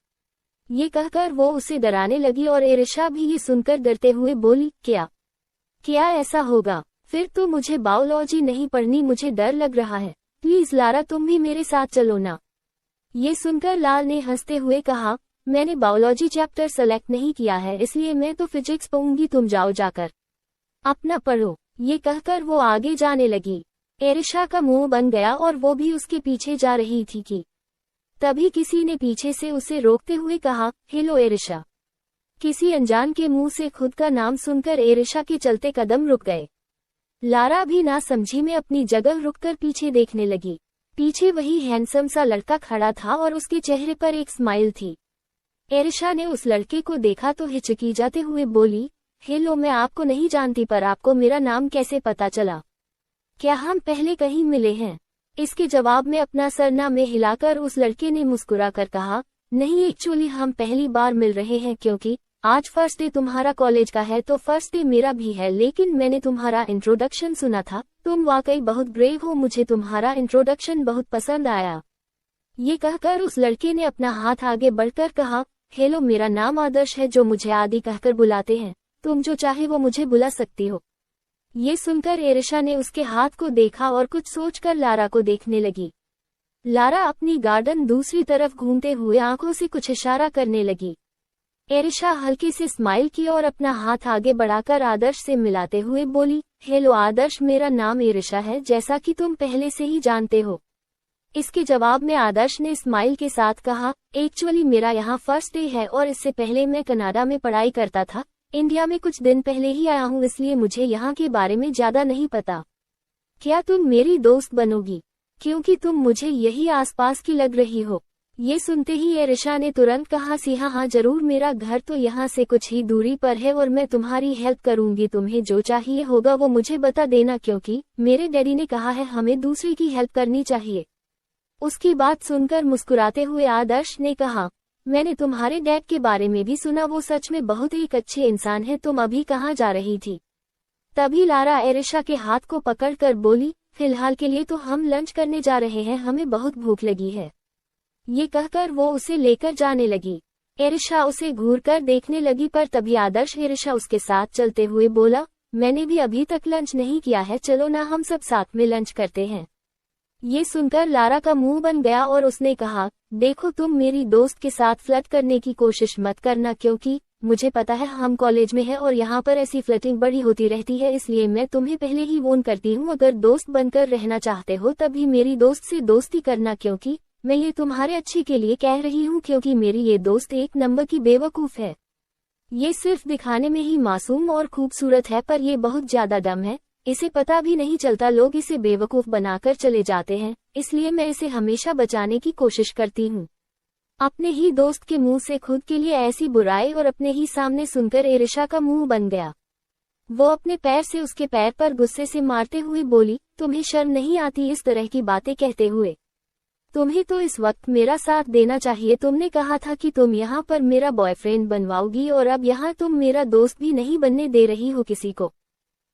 Speaker 1: ये कहकर वो उसे डराने लगी और एरिशा भी ये सुनकर डरते हुए बोली, क्या ऐसा होगा? फिर तो मुझे बायोलॉजी नहीं पढ़नी, मुझे डर लग रहा है। प्लीज लारा तुम भी मेरे साथ चलो ना। ये सुनकर लाल ने हंसते हुए कहा, मैंने बायोलॉजी चैप्टर सेलेक्ट नहीं किया है, इसलिए मैं तो फिजिक्स पढ़ूंगी, तुम जाओ जाकर अपना पढ़ो। ये कहकर वो आगे जाने लगी। एरिशा का मुंह बन गया और वो भी उसके पीछे जा रही थी कि तभी किसी ने पीछे से उसे रोकते हुए कहा, हेलो एरिशा। किसी अनजान के मुंह से खुद का नाम सुनकर एरिशा के चलते कदम रुक गए। लारा भी ना समझी में अपनी जगह रुककर पीछे देखने लगी। पीछे वही हैंडसम सा लड़का खड़ा था और उसके चेहरे पर एक स्माइल थी। एरिशा ने उस लड़के को देखा तो हिचकी जाते हुए बोली, हेलो, मैं आपको नहीं जानती, पर आपको मेरा नाम कैसे पता चला? क्या हम पहले कहीं मिले हैं? इसके जवाब में अपना सरनामा हिलाकर उस लड़के ने मुस्कुराकर कहा, नहीं, एक्चुअली हम पहली बार मिल रहे हैं क्योंकि आज फर्स्ट डे तुम्हारा कॉलेज का है तो फर्स्ट डे मेरा भी है, लेकिन मैंने तुम्हारा इंट्रोडक्शन सुना था, तुम वाकई बहुत ब्रेव हो, मुझे तुम्हारा इंट्रोडक्शन बहुत पसंद आया। ये कहकर उस लड़के ने अपना हाथ आगे बढ़कर कहा, हेलो, मेरा नाम आदर्श है, जो मुझे आदि कहकर बुलाते हैं, तुम जो चाहे वो मुझे बुला सकती हो। ये सुनकर एरिशा ने उसके हाथ को देखा और कुछ सोचकर लारा को देखने लगी। लारा अपनी गार्डन दूसरी तरफ घूमते हुए आंखों से कुछ इशारा करने लगी। एरिशा हल्के से स्माइल की और अपना हाथ आगे बढ़ाकर आदर्श से मिलाते हुए बोली, हेलो आदर्श, मेरा नाम एरिशा है, जैसा कि तुम पहले से ही जानते हो। इसके जवाब में आदर्श ने स्माइल के साथ कहा, एक्चुअली मेरा यहाँ फर्स्ट डे है और इससे पहले मैं कनाडा में पढ़ाई करता था। इंडिया में कुछ दिन पहले ही आया हूँ, इसलिए मुझे यहाँ के बारे में ज्यादा नहीं पता। क्या तुम मेरी दोस्त बनोगी? क्योंकि तुम मुझे यही आसपास की लग रही हो। ये सुनते ही एरिशा ने तुरंत कहा, सी हाँ जरूर, मेरा घर तो यहाँ से कुछ ही दूरी पर है और मैं तुम्हारी हेल्प करूंगी। तुम्हें जो चाहिए होगा वो मुझे बता देना, क्योंकि मेरे डैडी ने कहा है हमें दूसरे की हेल्प करनी चाहिए। उसकी बात सुनकर मुस्कुराते हुए आदर्श ने कहा, मैंने तुम्हारे डैड के बारे में भी सुना, वो सच में बहुत एक अच्छे इंसान है। तुम अभी कहाँ जा रही थी? तभी लारा एरिशा के हाथ को पकड़कर बोली, फिलहाल के लिए तो हम लंच करने जा रहे हैं, हमें बहुत भूख लगी है। ये कहकर वो उसे लेकर जाने लगी। एरिशा उसे घूरकर देखने लगी, पर तभी आदर्श एरिशा उसके साथ चलते हुए बोला, मैंने भी अभी तक लंच नहीं किया है, चलो ना हम सब साथ में लंच करते हैं। ये सुनकर लारा का मुंह बन गया और उसने कहा, देखो तुम मेरी दोस्त के साथ फ्लर्ट करने की कोशिश मत करना, क्योंकि मुझे पता है हम कॉलेज में हैं और यहाँ पर ऐसी फ्लर्टिंग बड़ी होती रहती है, इसलिए मैं तुम्हें पहले ही वॉर्न करती हूँ, अगर दोस्त बनकर रहना चाहते हो तभी मेरी दोस्त से दोस्ती करना, क्योंकि मैं ये तुम्हारे अच्छे के लिए कह रही हूँ, क्योंकि मेरी ये दोस्त एक नंबर की बेवकूफ है। ये सिर्फ दिखाने में ही मासूम और खूबसूरत है, पर ये बहुत ज्यादा डम है, इसे पता भी नहीं चलता, लोग इसे बेवकूफ बनाकर चले जाते हैं, इसलिए मैं इसे हमेशा बचाने की कोशिश करती हूँ। अपने ही दोस्त के मुंह से खुद के लिए ऐसी बुराई और अपने ही सामने सुनकर एरिशा का मुंह बन गया। वो अपने पैर से उसके पैर पर गुस्से से मारते हुए बोली, तुम्हें शर्म नहीं आती इस तरह की बातें कहते हुए? तुम्हें तो इस वक्त मेरा साथ देना चाहिए। तुमने कहा था कि तुम यहाँ पर मेरा बॉयफ्रेंड बनवाओगी और अब यहाँ तुम मेरा दोस्त भी नहीं बनने दे रही हो किसी को।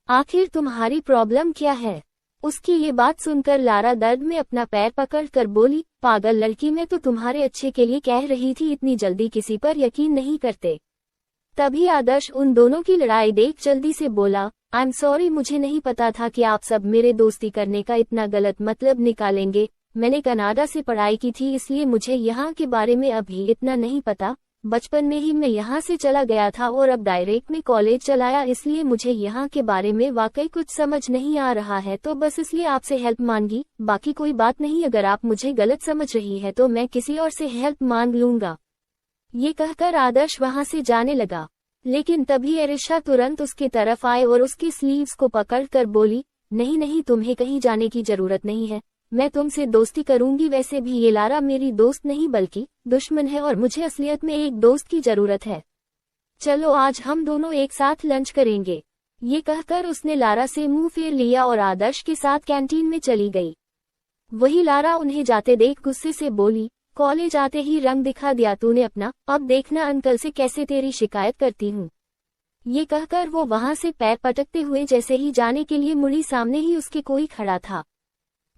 Speaker 1: आखिर तुम्हारी प्रॉब्लम क्या है? उसकी ये बात सुनकर लारा दर्द में अपना पैर पकड़कर बोली, पागल लड़की, मैं तो तुम्हारे अच्छे के लिए कह रही थी, इतनी जल्दी किसी पर यकीन नहीं करते। तभी आदर्श उन दोनों की लड़ाई देख जल्दी से बोला, आई एम सॉरी, मुझे नहीं पता था कि आप सब मेरे दोस्ती करने का इतना गलत मतलब निकालेंगे। मैंने कनाडा से पढ़ाई की थी, इसलिए मुझे यहाँ के बारे में अभी इतना नहीं पता। बचपन में ही मैं यहाँ से चला गया था और अब डायरेक्ट में कॉलेज चलाया, इसलिए मुझे यहाँ के बारे में वाकई कुछ समझ नहीं आ रहा है, तो बस इसलिए आपसे हेल्प मांगी, बाकी कोई बात नहीं। अगर आप मुझे गलत समझ रही है तो मैं किसी और से हेल्प मांग लूंगा। ये कहकर आदर्श वहाँ से जाने लगा, लेकिन तभी एरिशा तुरंत उसके तरफ आए और उसकी स्लीव्स को पकड़कर बोली, नहीं नहीं, तुम्हें कहीं जाने की जरूरत नहीं है, मैं तुमसे दोस्ती करूंगी। वैसे भी ये लारा मेरी दोस्त नहीं बल्कि दुश्मन है और मुझे असलियत में एक दोस्त की जरूरत है। चलो आज हम दोनों एक साथ लंच करेंगे। ये कहकर उसने लारा से मुंह फेर लिया और आदर्श के साथ कैंटीन में चली गई। वही लारा उन्हें जाते देख गुस्से से बोली, कॉलेज आते ही रंग दिखा दिया तूने अपना, अब देखना अंकल से कैसे तेरी शिकायत करती हूँ। ये कहकर वो वहां से पैर पटकते हुए जैसे ही जाने के लिए मुड़ी, सामने ही उसके कोई खड़ा था,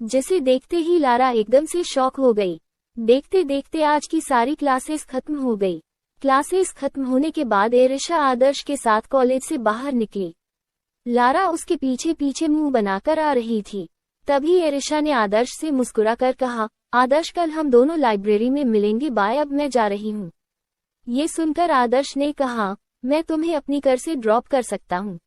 Speaker 1: जिसे देखते ही लारा एकदम से शॉक हो गई। देखते देखते आज की सारी क्लासेस खत्म हो गई। क्लासेस खत्म होने के बाद एरिशा आदर्श के साथ कॉलेज से बाहर निकली। लारा उसके पीछे पीछे मुंह बनाकर आ रही थी। तभी एरिशा ने आदर्श से मुस्कुराकर कहा, आदर्श कल हम दोनों लाइब्रेरी में मिलेंगे, बाय, अब मैं जा रही हूँ। ये सुनकर आदर्श ने कहा, मैं तुम्हें अपनी कार से ड्रॉप कर सकता हूँ।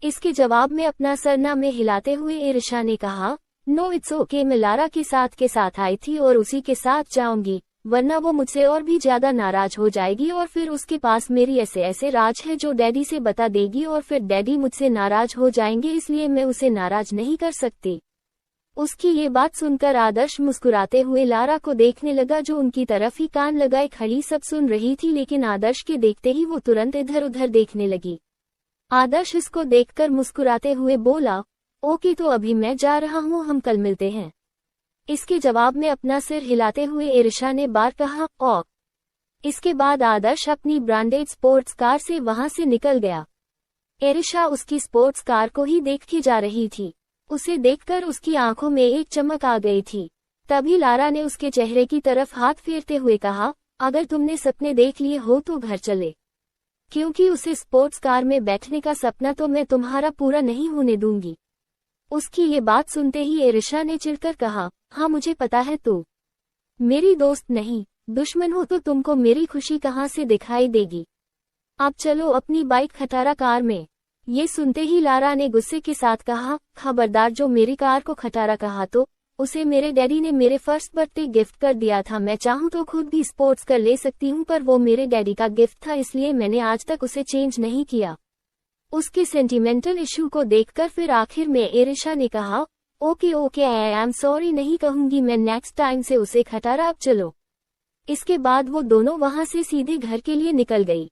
Speaker 1: इसके जवाब में अपना सरना में हिलाते हुए एरिशा ने कहा, नो इट्स ओके, मैं लारा के साथ आई थी और उसी के साथ जाऊंगी, वरना वो मुझसे और भी ज्यादा नाराज हो जाएगी और फिर उसके पास मेरी ऐसे ऐसे राज है जो डैडी से बता देगी और फिर डैडी मुझसे नाराज हो जाएंगे, इसलिए मैं उसे नाराज नहीं कर सकती। उसकी ये बात सुनकर आदर्श मुस्कुराते हुए लारा को देखने लगा, जो उनकी तरफ ही कान लगाए खड़ी सब सुन रही थी, लेकिन आदर्श के देखते ही वो तुरंत इधर उधर देखने लगी। आदर्श इसको देखकर मुस्कुराते हुए बोला, ओके तो अभी मैं जा रहा हूँ, हम कल मिलते हैं। इसके जवाब में अपना सिर हिलाते हुए एरिशा ने बार कहा, ओ। इसके बाद आदर्श अपनी ब्रांडेड स्पोर्ट्स कार से वहां से निकल गया। एरिशा उसकी स्पोर्ट्स कार को ही देखी जा रही थी। उसे देखकर उसकी आंखों में एक चमक आ गई थी। तभी लारा ने उसके चेहरे की तरफ हाथ फेरते हुए कहा, अगर तुमने सपने देख लिए हो तो घर चले, क्योंकि उसे स्पोर्ट्स कार में बैठने का सपना तो मैं तुम्हारा पूरा नहीं होने दूंगी। उसकी ये बात सुनते ही एरिशा ने चिढ़कर कहा, हाँ मुझे पता है, तू मेरी दोस्त नहीं दुश्मन हो, तो तुमको मेरी खुशी कहाँ से दिखाई देगी। अब चलो अपनी बाइक खटारा कार में। ये सुनते ही लारा ने गुस्से के साथ कहा, खबरदार, जो मेरी कार को खटारा कहा तो उसे मेरे डैडी ने मेरे फर्स्ट बर्थडे गिफ्ट कर दिया था। मैं चाहूँ तो खुद भी स्पोर्ट्स कर ले सकती हूँ, पर वो मेरे डैडी का गिफ्ट था, इसलिए मैंने आज तक उसे चेंज नहीं किया। उसके सेंटिमेंटल इशू को देखकर फिर आखिर में एरिशा ने कहा, okay okay, I am sorry, नहीं कहूंगी मैं नेक्स्ट टाइम से उसे खटारा, अब चलो। इसके बाद वो दोनों वहां से सीधे घर के लिए निकल गई।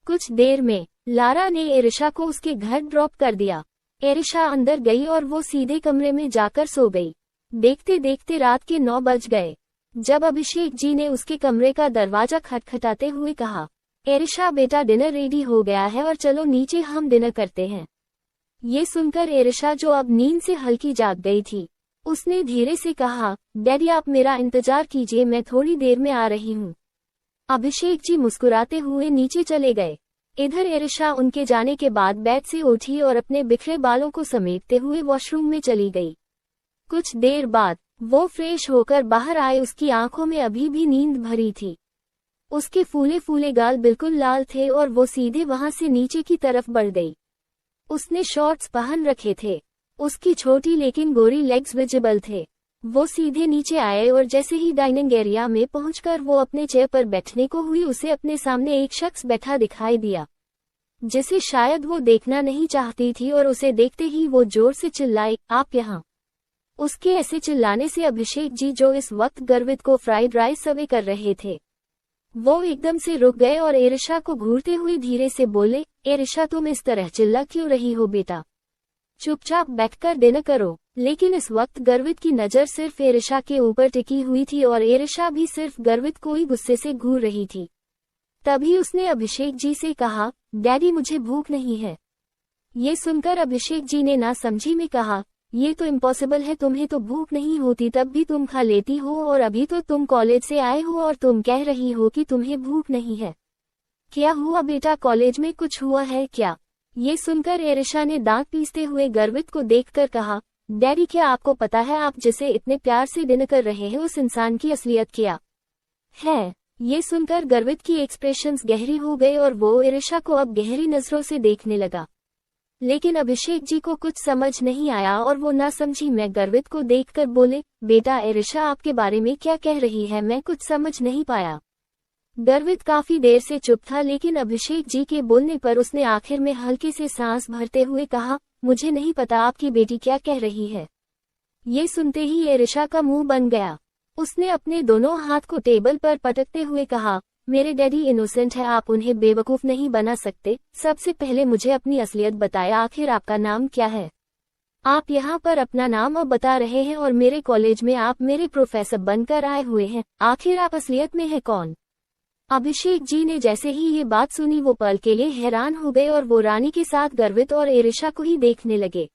Speaker 1: कुछ देर में लारा ने एरिशा को उसके घर ड्रॉप कर दिया। एरिशा अंदर गई और वो सीधे कमरे में जाकर सो गई। देखते देखते रात के 9 बज गए जब अभिषेक जी ने उसके कमरे का दरवाजा खटखटाते हुए कहा, एरिशा बेटा, डिनर रेडी हो गया है और चलो नीचे हम डिनर करते हैं। ये सुनकर एरिशा, जो अब नींद से हल्की जाग गई थी, उसने धीरे से कहा, डैडी आप मेरा इंतजार कीजिए, मैं थोड़ी देर में आ रही हूँ। अभिषेक जी मुस्कुराते हुए नीचे चले गए। इधर एरिशा उनके जाने के बाद बेड से उठी और अपने बिखरे बालों को समेटते हुए वॉशरूम में चली गई। कुछ देर बाद वो फ्रेश होकर बाहर आए। उसकी आंखों में अभी भी नींद भरी थी। उसके फूले फूले गाल बिल्कुल लाल थे और वो सीधे वहां से नीचे की तरफ बढ़ गई। उसने शॉर्ट्स पहन रखे थे। उसकी छोटी लेकिन गोरी लेग्स विजिबल थे। वो सीधे नीचे आए और जैसे ही डाइनिंग एरिया में पहुंचकर वो अपने चेयर पर बैठने को हुई, उसे अपने सामने एक शख्स बैठा दिखाई दिया जिसे शायद वो देखना नहीं चाहती थी, और उसे देखते ही वो जोर से चिल्लाई, आप यहाँ। उसके ऐसे चिल्लाने से अभिषेक जी, जो इस वक्त गर्वित को फ्राइड राइस सर्व कर रहे थे, वो एकदम से रुक गए और एरिशा को घूरते हुए धीरे से बोले, एरिशा तुम इस तरह चिल्ला क्यों रही हो बेटा, चुपचाप बैठकर डिनर करो। लेकिन इस वक्त गर्वित की नज़र सिर्फ एरिशा के ऊपर टिकी हुई थी और एरिशा भी सिर्फ गर्वित को ही गुस्से से घूर रही थी। तभी उसने अभिषेक जी से कहा, डैडी मुझे भूख नहीं है। ये सुनकर अभिषेक जी ने ना समझी में कहा, ये तो इम्पॉसिबल है, तुम्हें तो भूख नहीं होती तब भी तुम खा लेती हो, और अभी तो तुम कॉलेज से आए हो और तुम कह रही हो कि तुम्हें भूख नहीं है। क्या हुआ बेटा, कॉलेज में कुछ हुआ है क्या? ये सुनकर एरिशा ने दांत पीसते हुए गर्वित को देखकर कहा, डैडी क्या आपको पता है आप जिसे इतने प्यार से डिनर कर रहे हैं उस इंसान की असलियत क्या है? ये सुनकर गर्वित की एक्सप्रेशंस गहरी हो गए और वो एरिशा को अब गहरी नजरों से देखने लगा। लेकिन अभिषेक जी को कुछ समझ नहीं आया और वो ना समझी में गर्वित को देखकर बोले, बेटा एरिशा आपके बारे में क्या कह रही है, मैं कुछ समझ नहीं पाया। गर्वित काफी देर से चुप था, लेकिन अभिषेक जी के बोलने पर उसने आखिर में हल्के से सांस भरते हुए कहा, मुझे नहीं पता आपकी बेटी क्या कह रही है। ये सुनते ही एरिशा का मुंह बन गया। उसने अपने दोनों हाथ को टेबल पर पटकते हुए कहा, मेरे डैडी इनोसेंट है, आप उन्हें बेवकूफ नहीं बना सकते। सबसे पहले मुझे अपनी असलियत बताएं, आखिर आपका नाम क्या है? आप यहाँ पर अपना नाम अब बता रहे हैं और मेरे कॉलेज में आप मेरे प्रोफेसर बनकर आए हुए हैं, आखिर आप असलियत में है कौन? अभिषेक जी ने जैसे ही ये बात सुनी वो पल के लिए हैरान हो गए और वो रानी के साथ गर्वित और एरिशा को ही देखने लगे।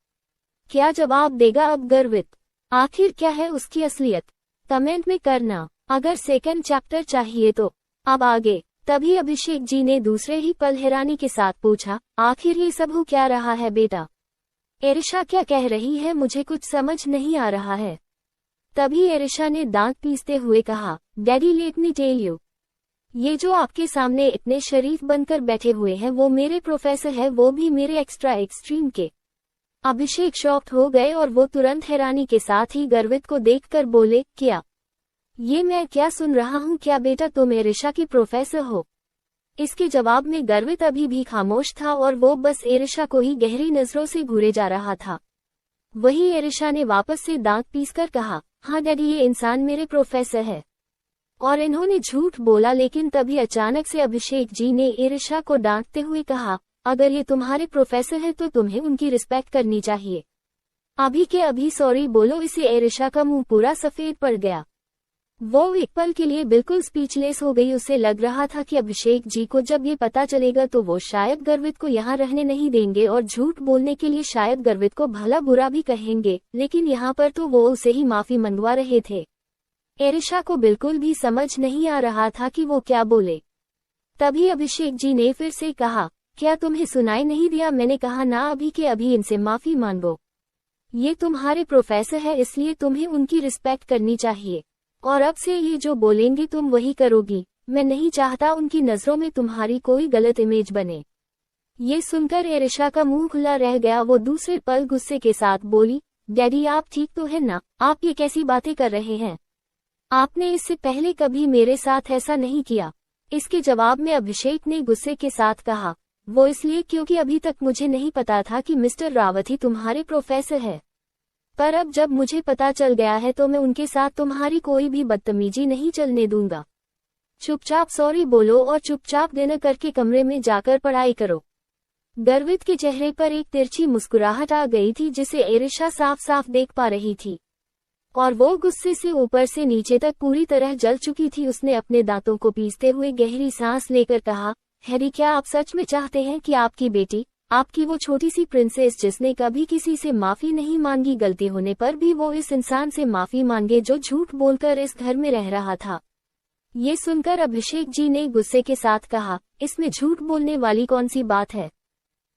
Speaker 1: क्या जवाब देगा अब गर्वित? आखिर क्या है उसकी असलियत? कमेंट में करना। अगर सेकंड चैप्टर चाहिए तो अब आगे। तभी अभिषेक जी ने दूसरे ही पल हैरानी के साथ पूछा, आखिर ये सब हो क्या रहा है बेटा? एरिशा क्या कह रही है, मुझे कुछ समझ नहीं आ रहा है। तभी एरिशा ने दांत पीसते हुए कहा, daddy let me tell you, ये जो आपके सामने इतने शरीफ बनकर बैठे हुए हैं वो मेरे प्रोफेसर है, वो भी मेरे एक्स्ट्रा एक्सट्रीम के। अभिषेक शॉक्ड हो गए और वो तुरंत हैरानी के साथ ही गर्वित को देखकर बोले, क्या ये मैं क्या सुन रहा हूँ, क्या बेटा तुम एरिशा की प्रोफेसर हो? इसके जवाब में गर्वित अभी भी खामोश था और वो बस एरिशा को ही गहरी नजरों से घूरे जा रहा था। वही एरिशा ने वापस से दांत पीसकर कहा, हाँ डैडी ये इंसान मेरे प्रोफेसर है। और इन्होंने झूठ बोला। लेकिन तभी अचानक से अभिषेक जी ने एरिशा को डांटते हुए कहा, अगर ये तुम्हारे प्रोफेसर है तो तुम्हें उनकी रिस्पेक्ट करनी चाहिए। अभी के अभी सॉरी बोलो। इसे एरिशा का मुंह पूरा सफेद पड़ गया। वो एक पल के लिए बिल्कुल स्पीचलेस हो गई। उसे लग रहा था कि अभिषेक जी को जब ये पता चलेगा तो वो शायद गर्वित को यहाँ रहने नहीं देंगे और झूठ बोलने के लिए शायद गर्वित को भला बुरा भी कहेंगे। लेकिन यहाँ पर तो वो उसे ही माफी मंगवा रहे थे। एरिशा को बिल्कुल भी समझ नहीं आ रहा था कि वो क्या बोले। तभी अभिषेक जी ने फिर से कहा, क्या तुम्हें सुनाई नहीं दिया? मैंने कहा ना, अभी के अभी इनसे माफी मांगो। ये तुम्हारे प्रोफेसर है, इसलिए तुम्हें उनकी रिस्पेक्ट करनी चाहिए। और अब से ये जो बोलेंगे तुम वही करोगी। मैं नहीं चाहता उनकी नजरों में तुम्हारी कोई गलत इमेज बने। ये सुनकर एरिशा का मुंह खुला रह गया। वो दूसरे पल गुस्से के साथ बोली, डैडी आप ठीक तो है ना? आप ये कैसी बातें कर रहे हैं? आपने इससे पहले कभी मेरे साथ ऐसा नहीं किया। इसके जवाब में अभिषेक ने गुस्से के साथ कहा, वो इसलिए क्योंकि अभी तक मुझे नहीं पता था कि मिस्टर रावत ही तुम्हारे प्रोफेसर है। पर अब जब मुझे पता चल गया है तो मैं उनके साथ तुम्हारी कोई भी बदतमीजी नहीं चलने दूंगा। चुपचाप सॉरी बोलो और चुपचाप डिनर करके कमरे में जाकर पढ़ाई करो। गर्वित के चेहरे पर एक तिरछी मुस्कुराहट आ गई थी जिसे एरिशा साफ साफ देख पा रही थी, और वो गुस्से से ऊपर से नीचे तक पूरी तरह जल चुकी थी। उसने अपने दांतों को पीसते हुए गहरी सांस लेकर कहा, हैरी क्या आप सच में चाहते हैं कि आपकी बेटी, आपकी वो छोटी सी प्रिंसेस जिसने कभी किसी से माफी नहीं मांगी, गलती होने पर भी वो इस इंसान से माफी मांगे जो झूठ बोलकर इस घर में रह रहा था? ये सुनकर अभिषेक जी ने गुस्से के साथ कहा, इसमें झूठ बोलने वाली कौन सी बात है?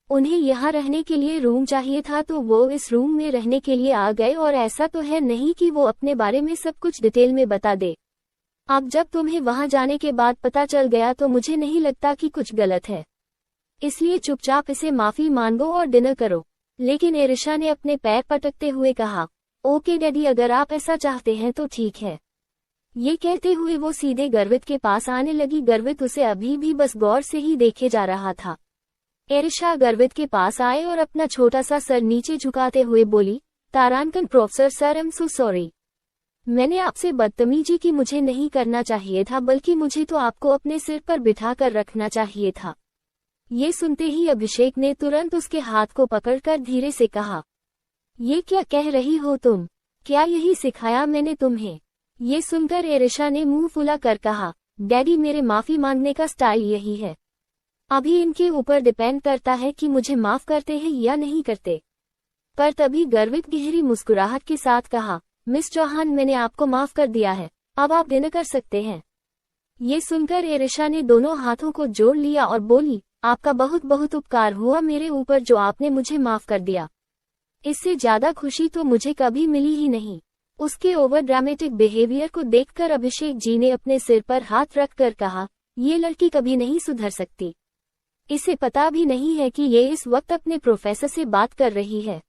Speaker 1: उन्हें यहाँ रहने के लिए रूम चाहिए था तो वो इस रूम में रहने के लिए आ गए, और ऐसा तो है नहीं कि वो अपने बारे में सब कुछ डिटेल में बता दे। अब जब तुम्हें वहां जाने के बाद पता चल गया तो मुझे नहीं लगता कि कुछ गलत है, इसलिए चुपचाप इसे माफी मांगो और डिनर करो। लेकिन एरिशा ने अपने पैर पटकते हुए कहा, ओके डैडी अगर आप ऐसा चाहते हैं तो ठीक है। ये कहते हुए वो सीधे गर्वित के पास आने लगी। गर्वित उसे अभी भी बस गौर से ही देखे जा रहा था। एरिशा गर्वित के पास आए और अपना छोटा सा सर नीचे झुकाते हुए बोली, तारांकन professor sir, I am so sorry. मैंने आपसे बदतमीजी की, मुझे नहीं करना चाहिए था, बल्कि मुझे तो आपको अपने सिर पर बिठा कर रखना चाहिए था। ये सुनते ही अभिषेक ने तुरंत उसके हाथ को पकड़कर धीरे से कहा, ये क्या कह रही हो तुम? क्या यही सिखाया मैंने तुम्हें? ये सुनकर एरिशा ने मुंह फुला कर कहा, डैडी मेरे माफी मांगने का स्टाइल यही है। अभी इनके ऊपर डिपेंड करता है कि मुझे माफ करते हैं या नहीं करते। पर तभी गर्वित गहरी मुस्कुराहट के साथ कहा, मिस चौहान मैंने आपको माफ कर दिया है, अब आप डिनर कर सकते हैं। ये सुनकर एरिशा ने दोनों हाथों को जोड़ लिया और बोली, आपका बहुत बहुत उपकार हुआ मेरे ऊपर जो आपने मुझे माफ कर दिया। इससे ज्यादा खुशी तो मुझे कभी मिली ही नहीं। उसके ओवर ड्रामेटिक बिहेवियर को देखकर अभिषेक जी ने अपने सिर पर हाथ रखकर कहा, ये लड़की कभी नहीं सुधर सकती। इसे पता भी नहीं है कि ये इस वक्त अपने प्रोफेसर से बात कर रही है,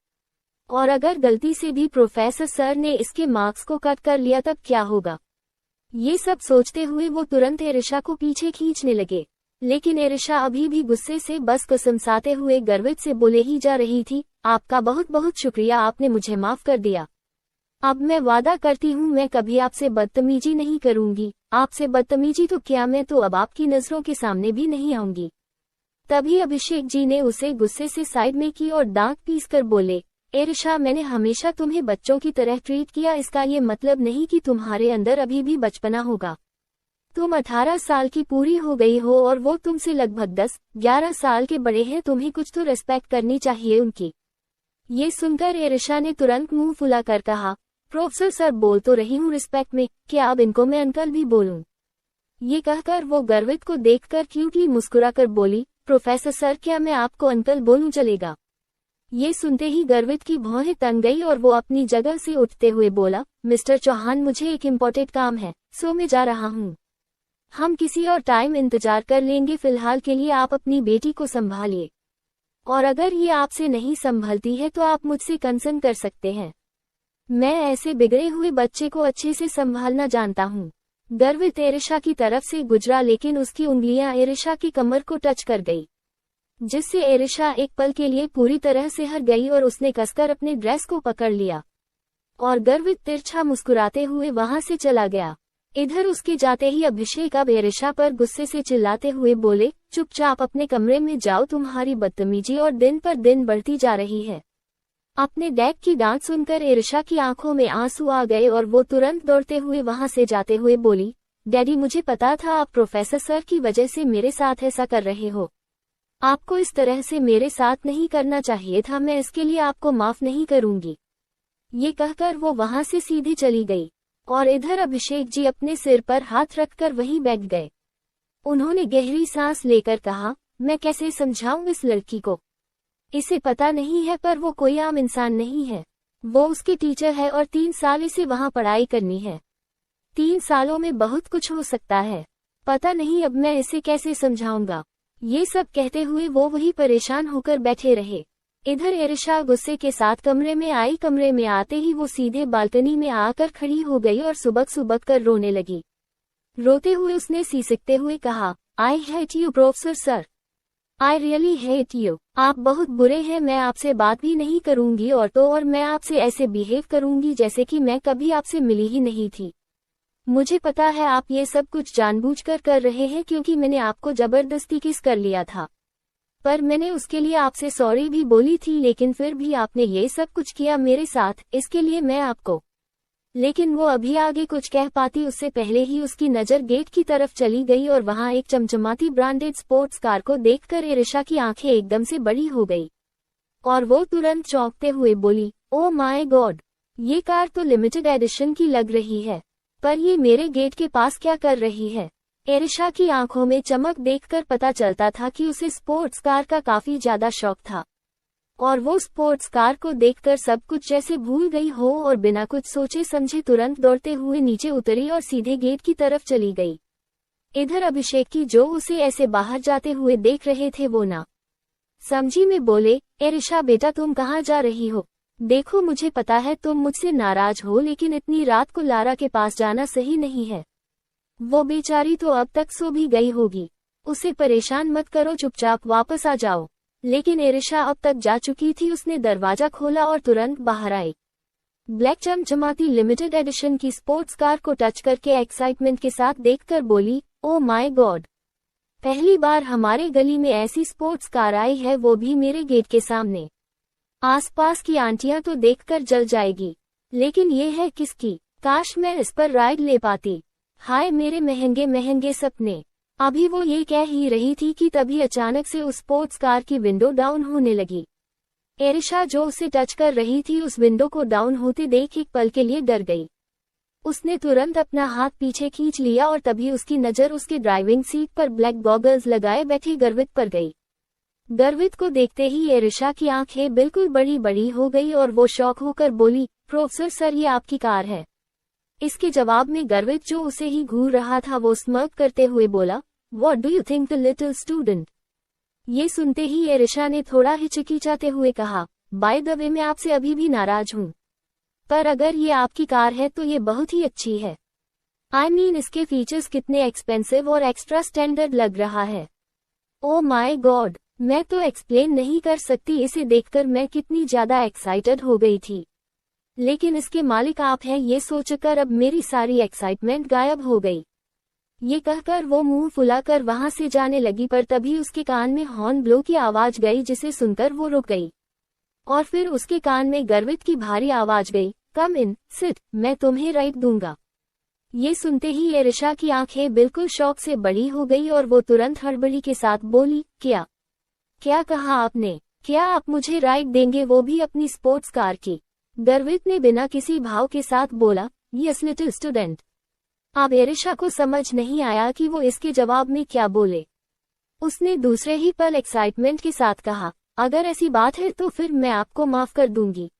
Speaker 1: और अगर गलती से भी प्रोफेसर सर ने इसके मार्क्स को कट कर लिया तब क्या होगा? ये सब सोचते हुए वो तुरंत एरिशा को पीछे खींचने लगे, लेकिन एरिशा अभी भी गुस्से से बस कसमसाते हुए गर्वित से बोले ही जा रही थी, आपका बहुत बहुत शुक्रिया, आपने मुझे माफ कर दिया। अब मैं वादा करती हूँ मैं कभी आपसे बदतमीजी नहीं करूंगी। आपसे बदतमीजी तो क्या, मैं तो अब आपकी नजरों के सामने भी नहीं आऊंगी। तभी अभिषेक जी ने उसे गुस्से से साइड में की और दांत पीसकर बोले, एरिशा मैंने हमेशा तुम्हें बच्चों की तरह ट्रीट किया, इसका ये मतलब नहीं कि तुम्हारे अंदर अभी भी बचपना होगा। तुम 18 साल की पूरी हो गई हो और वो तुमसे लगभग 10-11 साल के बड़े हैं, तुम्हें कुछ तो रिस्पेक्ट करनी चाहिए उनकी। ये सुनकर एरिशा ने तुरंत मुंह फुलाकर कहा, प्रोफेसर सर बोल तो रही हूँ रिस्पेक्ट में, क्या अब इनको मैं अंकल भी बोलूं? ये कहकर वो गर्वित को देखकर क्यूटली मुस्कुराकर बोली, प्रोफेसर सर क्या मैं आपको अंकल बोलूं चलेगा? ये सुनते ही गर्वित की भौहें तंग गई और वो अपनी जगह से उठते हुए बोला, मिस्टर चौहान मुझे एक इम्पोर्टेंट काम है, सो मैं जा रहा हूँ। हम किसी और टाइम इंतजार कर लेंगे, फिलहाल के लिए आप अपनी बेटी को संभालिए, और अगर ये आपसे नहीं संभलती है तो आप मुझसे कंसर्न कर सकते हैं। मैं ऐसे बिगड़े हुए बच्चे को अच्छे से संभालना जानता हूँ। गर्वित एरिशा की तरफ से गुजरा, लेकिन उसकी उंगलियां एरिशा की कमर को टच कर गई, जिससे एरिशा एक पल के लिए पूरी तरह से हर गई और उसने कसकर अपने ड्रेस को पकड़ लिया, और गर्वित तिरछा मुस्कुराते हुए वहां से चला गया। इधर उसके जाते ही अभिषेक अब एरिशा पर गुस्से से चिल्लाते हुए बोले, चुपचाप अपने कमरे में जाओ, तुम्हारी बदतमीजी और दिन पर दिन बढ़ती जा रही है। अपने डैड की डांट सुनकर एरिशा की आंखों में आंसू आ गए और वो तुरंत दौड़ते हुए वहां से जाते हुए बोली, डैडी मुझे पता था आप प्रोफेसर सर की वजह से मेरे साथ ऐसा कर रहे हो। आपको इस तरह से मेरे साथ नहीं करना चाहिए था, मैं इसके लिए आपको माफ नहीं करूंगी। ये कहकर वो वहां से सीधी चली गई, और इधर अभिषेक जी अपने सिर पर हाथ रखकर वहीं बैठ गए। उन्होंने गहरी सांस लेकर कहा, मैं कैसे समझाऊं इस लड़की को? इसे पता नहीं है पर वो कोई आम इंसान नहीं है, वो उसकी टीचर है और 3 साल इसे वहां पढ़ाई करनी है। 3 सालों में बहुत कुछ हो सकता है, पता नहीं अब मैं इसे कैसे समझाऊंगा। ये सब कहते हुए वो वही परेशान होकर बैठे रहे। इधर एरिशा गुस्से के साथ कमरे में आई। कमरे में आते ही वो सीधे बालकनी में आकर खड़ी हो गई और सुबक सुबक कर रोने लगी। रोते हुए उसने सीसकते हुए कहा, I hate you professor sir, I really hate you. आप बहुत बुरे हैं, मैं आपसे बात भी नहीं करूंगी और मैं आपसे ऐसे बिहेव करूंगी जैसे कि मैं कभी आपसे मिली ही नहीं थी। मुझे पता है आप ये सब कुछ जानबूझकर कर रहे हैं क्योंकि मैंने आपको जबरदस्ती किस कर लिया था, पर मैंने उसके लिए आपसे सॉरी भी बोली थी, लेकिन फिर भी आपने ये सब कुछ किया मेरे साथ, इसके लिए मैं आपको। लेकिन वो अभी आगे कुछ कह पाती उससे पहले ही उसकी नज़र गेट की तरफ चली गई और वहां एक चमचमाती ब्रांडेड स्पोर्ट्स कार को देखकर एरिशा की आंखें एकदम से बड़ी हो गई और वो तुरंत चौंकते हुए बोली, ओ माय गॉड, ये कार तो लिमिटेड एडिशन की लग रही है, पर ये मेरे गेट के पास क्या कर रही है। एरिशा की आंखों में चमक देखकर पता चलता था कि उसे स्पोर्ट्स कार का काफी ज्यादा शौक था और वो स्पोर्ट्स कार को देखकर सब कुछ जैसे भूल गई हो और बिना कुछ सोचे समझे तुरंत दौड़ते हुए नीचे उतरी और सीधे गेट की तरफ चली गई। इधर अभिषेक की जो उसे ऐसे बाहर जाते हुए देख रहे थे वो ना समझी में बोले, एरिशा बेटा तुम कहाँ जा रही हो? देखो मुझे पता है तुम मुझसे नाराज हो, लेकिन इतनी रात को लारा के पास जाना सही नहीं है। वो बेचारी तो अब तक सो भी गई होगी, उसे परेशान मत करो, चुपचाप वापस आ जाओ। लेकिन एरिशा अब तक जा चुकी थी। उसने दरवाजा खोला और तुरंत बाहर आई। ब्लैक चमचमाती लिमिटेड एडिशन की स्पोर्ट्स कार को टच करके एक्साइटमेंट के साथ देखकर बोली, ओ माय गॉड, पहली बार हमारे गली में ऐसी स्पोर्ट्स कार आई है, वो भी मेरे गेट के सामने। आसपास की आंटियां तो देखकर जल जाएगी, लेकिन ये है किसकी? काश मैं इस पर राइड ले पाती। हाय मेरे महंगे महंगे सपने। अभी वो ये कह ही रही थी कि तभी अचानक से उस स्पोर्ट्स कार की विंडो डाउन होने लगी। एरिशा जो उसे टच कर रही थी उस विंडो को डाउन होते देख एक पल के लिए डर गई। उसने तुरंत अपना हाथ पीछे खींच लिया और तभी उसकी नज़र उसके ड्राइविंग सीट पर ब्लैक गॉगल्स लगाए बैठे गर्वित पर गई। गर्वित को देखते ही एरिशा की आंखें बिल्कुल बड़ी बड़ी हो गई और वो शौक होकर बोली, प्रोफेसर सर ये आपकी कार है। इसके जवाब में गर्वित जो उसे ही घूर रहा था वो स्मर्क करते हुए बोला, what do you think the little student. ये सुनते ही एरिशा ने थोड़ा हिचकिचाते हुए कहा, बाय द वे मैं आपसे अभी भी नाराज हूँ, पर अगर ये आपकी कार है तो ये बहुत ही अच्छी है। आई मीन इसके फीचर्स कितने एक्सपेंसिव और एक्स्ट्रा स्टैंडर्ड लग रहा है। ओ माय गॉड, मैं तो एक्सप्लेन नहीं कर सकती, इसे देखकर मैं कितनी ज्यादा एक्साइटेड हो गई थी। लेकिन इसके मालिक आप हैं ये सोचकर अब मेरी सारी एक्साइटमेंट गायब हो गई। ये कहकर वो मुंह फुलाकर वहां से जाने लगी, पर तभी उसके कान में हॉर्न ब्लो की आवाज गई जिसे सुनकर वो रुक गई और फिर उसके कान में गर्वित की भारी आवाज गई, कम इन, सिट, मैं तुम्हें राइड दूंगा। ये सुनते ही एरिशा की आंखें बिल्कुल शौक से बड़ी हो गई और वो तुरंत हड़बड़ी के साथ बोली, क्या कहा आपने? क्या आप मुझे राइड देंगे, वो भी अपनी स्पोर्ट्स कार की? गर्वित ने बिना किसी भाव के साथ बोला, यस लिटिल स्टूडेंट। अब एरिशा को समझ नहीं आया कि वो इसके जवाब में क्या बोले। उसने दूसरे ही पल एक्साइटमेंट के साथ कहा, अगर ऐसी बात है तो फिर मैं आपको माफ कर दूंगी।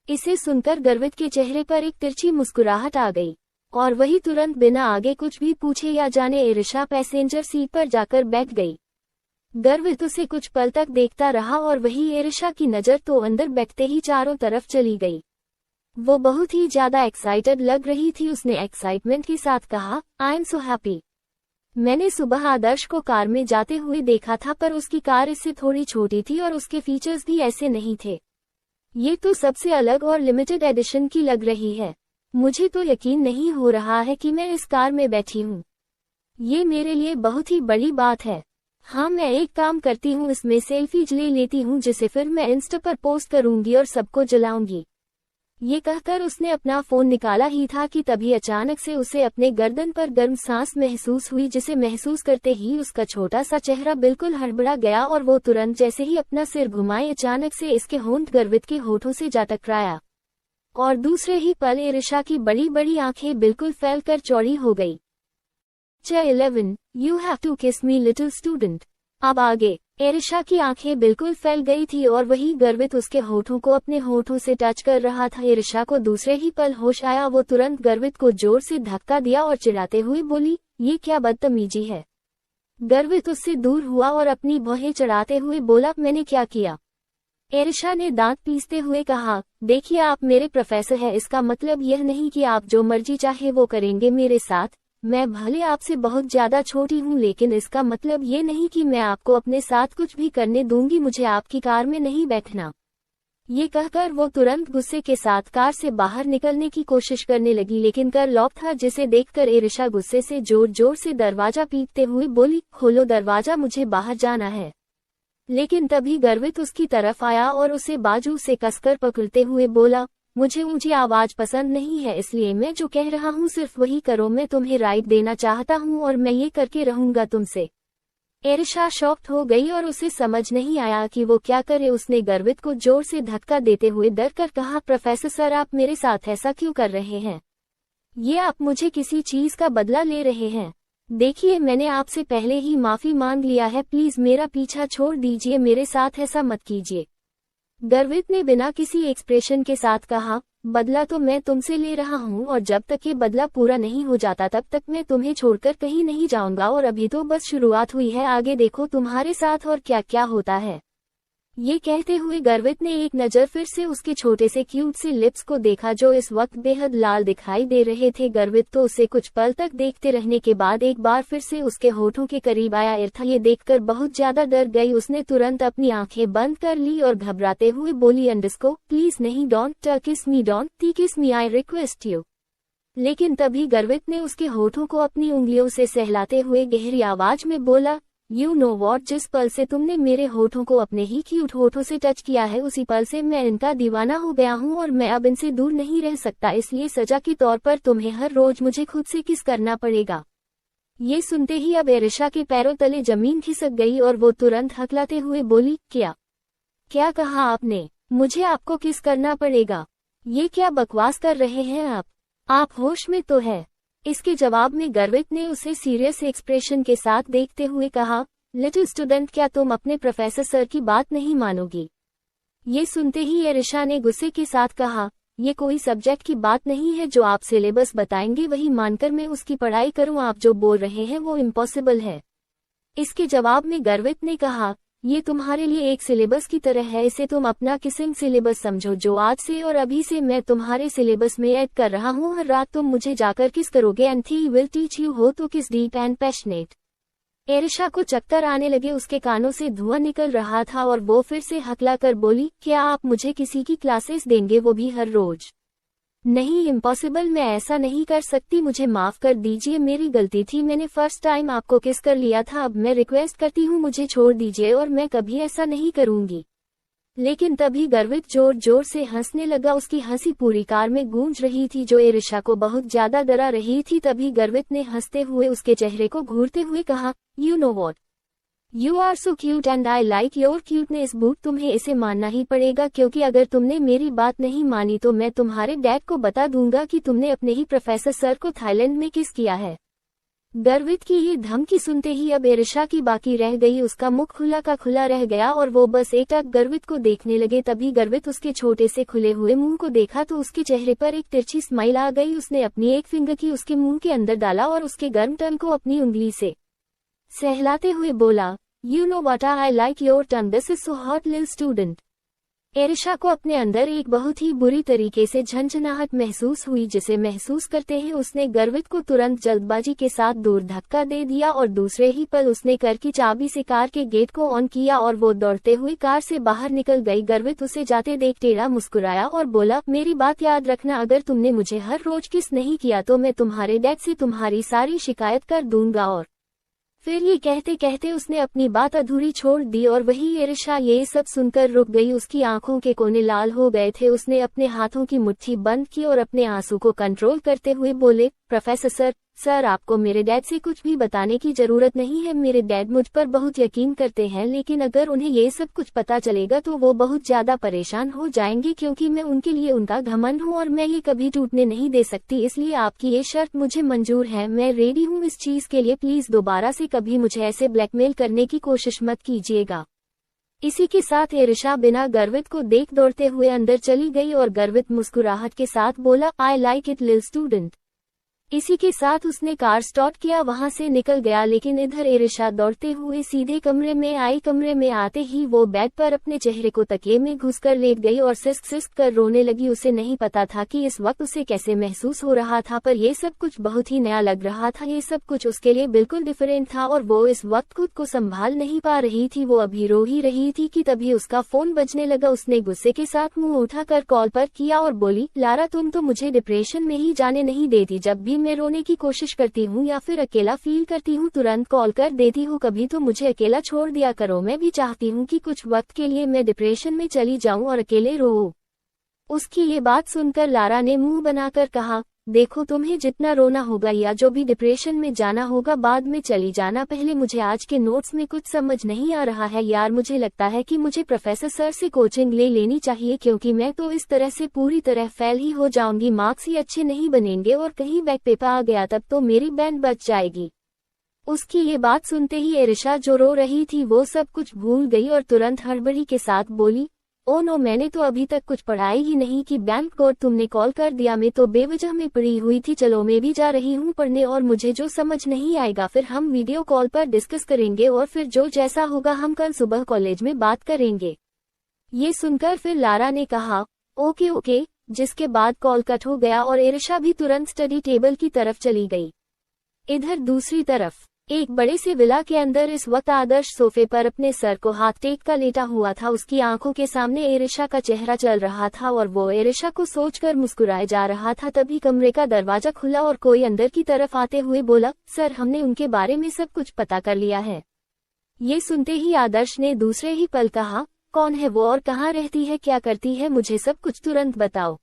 Speaker 1: इसे सुनकर गर्वित के चेहरे पर एक तिरछी मुस्कुराहट आ गई और वही तुरंत बिना आगे कुछ भी पूछे या जाने एरिशा पैसेंजर सीट पर जाकर बैठ गई। गर्वित उसे कुछ पल तक देखता रहा और वही एरिशा की नज़र तो अंदर बैठते ही चारों तरफ चली गई। वो बहुत ही ज्यादा एक्साइटेड लग रही थी। उसने एक्साइटमेंट के साथ कहा, आई एम सो हैप्पी। मैंने सुबह आदर्श को कार में जाते हुए देखा था, पर उसकी कार इससे थोड़ी छोटी थी और उसके फीचर्स भी ऐसे नहीं थे। ये तो सबसे अलग और लिमिटेड एडिशन की लग रही है। मुझे तो यकीन नहीं हो रहा है कि मैं इस कार में बैठी हूँ। ये मेरे लिए बहुत ही बड़ी बात है। हाँ, मैं एक काम करती हूँ, इसमें सेल्फीज ले लेती हूँ जिसे फिर मैं इंस्टा पर पोस्ट करूंगी और सबको जलाऊंगी। ये कहकर उसने अपना फोन निकाला ही था कि तभी अचानक से उसे अपने गर्दन पर गर्म सांस महसूस हुई, जिसे महसूस करते ही उसका छोटा सा चेहरा बिल्कुल हड़बड़ा गया और वो तुरंत जैसे ही अपना सिर घुमाए अचानक से इसके होंठ गर्वित के होठों से जा टकराया और दूसरे ही पल एरिशा की बड़ी बड़ी आंखें बिल्कुल फैलकर चौड़ी हो गई। 11 You have to kiss me little student। अब आगे एरिशा की आंखें बिल्कुल फैल गई थी और वही गर्वित उसके होठों को अपने होठों से टच कर रहा था। एरिशा को दूसरे ही पल होश आया। वो तुरंत गर्वित को जोर से धक्का दिया और चिढ़ाते हुए बोली, ये क्या बदतमीजी है? गर्वित उससे दूर हुआ और अपनी भौहें चढ़ाते हुए बोला, मैंने क्या किया? एरिशा ने दांत पीसते हुए कहा, देखिए आप मेरे प्रोफेसर हैं, इसका मतलब यह नहीं कि आप जो मर्जी चाहे वो करेंगे मेरे साथ। मैं भले आपसे बहुत ज्यादा छोटी हूँ, लेकिन इसका मतलब ये नहीं कि मैं आपको अपने साथ कुछ भी करने दूंगी। मुझे आपकी कार में नहीं बैठना। ये कहकर वो तुरंत गुस्से के साथ कार से बाहर निकलने की कोशिश करने लगी, लेकिन कर लॉक था, जिसे देखकर एरिशा गुस्से से जोर जोर से दरवाजा पीटते हुए बोली, खोलो दरवाजा, मुझे बाहर जाना है। लेकिन तभी गर्वित उसकी तरफ आया और उसे बाजू से कसकर पकड़ते हुए बोला, मुझे ऊंची आवाज पसंद नहीं है, इसलिए मैं जो कह रहा हूँ सिर्फ वही करो। मैं तुम्हें राइट देना चाहता हूँ और मैं ये करके रहूंगा तुमसे। एरिशा शॉक्ड हो गई और उसे समझ नहीं आया कि वो क्या करे। उसने गर्वित को जोर से धक्का देते हुए डर कर कहा, प्रोफेसर सर, आप मेरे साथ ऐसा क्यों कर रहे हैं? ये आप मुझे किसी चीज का बदला ले रहे हैं? देखिए, मैंने आपसे पहले ही माफी मांग लिया है, प्लीज मेरा पीछा छोड़ दीजिए, मेरे साथ ऐसा मत कीजिए। गर्वित ने बिना किसी एक्सप्रेशन के साथ कहा, बदला तो मैं तुमसे ले रहा हूँ और जब तक ये बदला पूरा नहीं हो जाता तब तक मैं तुम्हें छोड़कर कहीं नहीं जाऊंगा, और अभी तो बस शुरुआत हुई है, आगे देखो तुम्हारे साथ और क्या क्या होता है। ये कहते हुए गर्वित ने एक नज़र फिर से उसके छोटे से क्यूट से लिप्स को देखा जो इस वक्त बेहद लाल दिखाई दे रहे थे। गर्वित तो उसे कुछ पल तक देखते रहने के बाद एक बार फिर से उसके होठों के करीब आया। इर्था ये देखकर बहुत ज्यादा डर गई। उसने तुरंत अपनी आंखें बंद कर ली और घबराते हुए बोली, अंडरस्को, प्लीज नहीं, डोंट किस मी, डोंट किस मी, आई रिक्वेस्ट यू। लेकिन तभी गर्वित ने उसके होठों को अपनी उंगलियों से सहलाते हुए गहरी आवाज में बोला, यू नो वॉट, जिस पल से तुमने मेरे होठों को अपने ही क्यूट होठों से टच किया है उसी पल से मैं इनका दीवाना हो गया हूँ और मैं अब इनसे दूर नहीं रह सकता, इसलिए सजा के तौर पर तुम्हें हर रोज मुझे खुद से किस करना पड़ेगा। ये सुनते ही अब एरिशा के पैरों तले जमीन खिसक गई और वो तुरंत हकलाते हुए बोली, क्या कहा आपने? मुझे आपको किस करना पड़ेगा? ये क्या बकवास कर रहे हैं आप होश में तो है? इसके जवाब में गर्वित ने उसे सीरियस एक्सप्रेशन के साथ देखते हुए कहा, लिटिल स्टूडेंट, क्या तुम अपने प्रोफेसर सर की बात नहीं मानोगी? ये सुनते ही एरिशा ने गुस्से के साथ कहा, ये कोई सब्जेक्ट की बात नहीं है, जो आप सिलेबस बताएंगे वही मानकर मैं उसकी पढ़ाई करूं, आप जो बोल रहे हैं वो इम्पॉसिबल है। इसके जवाब में गर्वित ने कहा, ये तुम्हारे लिए एक सिलेबस की तरह है, इसे तुम अपना किसिंग सिलेबस समझो, जो आज से और अभी से मैं तुम्हारे सिलेबस में ऐड कर रहा हूँ। हर रात तुम मुझे जाकर किस करोगे, and he will teach you हो तो किस डीप एंड पैशनेट। एरिशा को चक्कर आने लगे, उसके कानों से धुआं निकल रहा था और वो फिर से हकला कर बोली, क्या आप मुझे किसी की क्लासेस देंगे, वो भी हर रोज? नहीं, इम्पॉसिबल, मैं ऐसा नहीं कर सकती, मुझे माफ कर दीजिए, मेरी गलती थी, मैंने फर्स्ट टाइम आपको किस कर लिया था, अब मैं रिक्वेस्ट करती हूँ मुझे छोड़ दीजिए और मैं कभी ऐसा नहीं करूंगी। लेकिन तभी गर्वित जोर जोर से हंसने लगा, उसकी हंसी पूरी कार में गूंज रही थी जो एरिशा को बहुत ज्यादा डरा रही थी। तभी गर्वित ने हंसते हुए उसके चेहरे को घूरते हुए कहा, you know what, you are so cute and I like your cuteness boot, तुम्हें इसे मानना ही पड़ेगा, क्योंकि अगर तुमने मेरी बात नहीं मानी तो मैं तुम्हारे डैड को बता दूंगा कि तुमने अपने ही प्रोफेसर सर को थाईलैंड में किस किया है। गर्वित की ये धमकी सुनते ही अब एरिशा की बाकी रह गई, उसका मुख खुला का खुला रह गया और वो बस एकटक गर्वित को देखने लगे। तभी गर्वित उसके छोटे से खुले हुए मुंह को देखा तो उसके चेहरे पर एक तिरछी स्माइल आ गई। उसने अपनी एक फिंगर की उसके मुंह के अंदर डाला और उसके गर्म टंग को अपनी उंगली से सहलाते हुए बोला, you know what, I like your tongue, this is so hot little student. Arisha को अपने अंदर एक बहुत ही बुरी तरीके से झंझनाहट महसूस हुई, जिसे महसूस करते ही उसने गर्वित को तुरंत जल्दबाजी के साथ दूर धक्का दे दिया और दूसरे ही पल उसने कार की चाबी से कार के गेट को ऑन किया और वो दौड़ते हुए कार से बाहर निकल गई। गर्वित उसे जाते देख टेढ़ा मुस्कुराया और बोला, मेरी बात याद रखना, अगर तुमने मुझे हर रोज किस नहीं किया तो मैं तुम्हारे डैड से तुम्हारी सारी शिकायत कर दूंगा। और फिर ये कहते कहते उसने अपनी बात अधूरी छोड़ दी और वही एरिशा ये सब सुनकर रुक गई। उसकी आंखों के कोने लाल हो गए थे। उसने अपने हाथों की मुट्ठी बंद की और अपने आंसू को कंट्रोल करते हुए बोले, प्रोफेसर सर, आपको मेरे डैड से कुछ भी बताने की जरूरत नहीं है। मेरे डैड मुझ पर बहुत यकीन करते हैं, लेकिन अगर उन्हें ये सब कुछ पता चलेगा तो वो बहुत ज्यादा परेशान हो जाएंगे, क्योंकि मैं उनके लिए उनका घमंड हूँ और मैं ये कभी टूटने नहीं दे सकती। इसलिए आपकी ये शर्त मुझे मंजूर है, मैं रेडी हूँ इस चीज के लिए। प्लीज दोबारा से कभी मुझे ऐसे ब्लैकमेल करने की कोशिश मत कीजिएगा। इसी के साथ एरिशा बिना गर्वित को देख दौड़ते हुए अंदर चली गई और गर्वित मुस्कुराहट के साथ बोला, I like it little student. इसी के साथ उसने कार स्टार्ट किया, वहां से निकल गया। लेकिन इधर एरिशा दौड़ते हुए सीधे कमरे में आई। कमरे में आते ही वो बेड पर अपने चेहरे को तकिए में घुसकर लेट गई और सिसक सिसक कर रोने लगी। उसे नहीं पता था कि इस वक्त उसे कैसे महसूस हो रहा था, पर यह सब कुछ बहुत ही नया लग रहा था। ये सब कुछ उसके लिए बिल्कुल डिफरेंट था और वो इस वक्त खुद को संभाल नहीं पा रही थी। वो अभी रो ही रही थी कि तभी उसका फोन बजने लगा। उसने गुस्से के साथ मुंह उठाकर कॉल पर किया और बोली, लारा तुम तो मुझे डिप्रेशन में ही जाने नहीं देती। जब भी मैं रोने की कोशिश करती हूँ या फिर अकेला फील करती हूँ तुरंत कॉल कर देती हूँ। कभी तो मुझे अकेला छोड़ दिया करो। मैं भी चाहती हूँ कि कुछ वक्त के लिए मैं डिप्रेशन में चली जाऊँ और अकेले रोऊं। उसकी ये बात सुनकर लारा ने मुंह बनाकर कहा, देखो तुम्हें जितना रोना होगा या जो भी डिप्रेशन में जाना होगा बाद में चली जाना। पहले मुझे आज के नोट्स में कुछ समझ नहीं आ रहा है यार। मुझे लगता है कि मुझे प्रोफेसर सर से कोचिंग ले लेनी चाहिए, क्योंकि मैं तो इस तरह से पूरी तरह फेल ही हो जाऊंगी। मार्क्स ही अच्छे नहीं बनेंगे और कहीं बैक पेपर आ गया तब तो मेरी बैंड बच जाएगी। उसकी ये बात सुनते ही एरिशा जो रो रही थी वो सब कुछ भूल गई और तुरंत हड़बड़ी के साथ बोली, ओ नो, मैंने तो अभी तक कुछ पढ़ाई ही नहीं की। बैंक कोड तुमने कॉल कर दिया, मैं तो बेवजह में पड़ी हुई थी। चलो मैं भी जा रही हूँ पढ़ने और मुझे जो समझ नहीं आएगा फिर हम वीडियो कॉल पर डिस्कस करेंगे और फिर जो जैसा होगा हम कल सुबह कॉलेज में बात करेंगे। ये सुनकर फिर लारा ने कहा, ओके ओके, जिसके बाद कॉल कट हो गया और एरिशा भी तुरंत स्टडी टेबल की तरफ चली गई। इधर दूसरी तरफ एक बड़े से विला के अंदर इस वक्त आदर्श सोफे पर अपने सर को हाथ टेक कर लेटा हुआ था। उसकी आंखों के सामने एरिशा का चेहरा चल रहा था और वो एरिशा को सोचकर मुस्कुराए जा रहा था। तभी कमरे का दरवाजा खुला और कोई अंदर की तरफ आते हुए बोला, सर हमने उनके बारे में सब कुछ पता कर लिया है। ये सुनते ही आदर्श ने दूसरे ही पल कहा, कौन है वो और कहाँ रहती है, क्या करती है, मुझे सब कुछ तुरंत बताओ।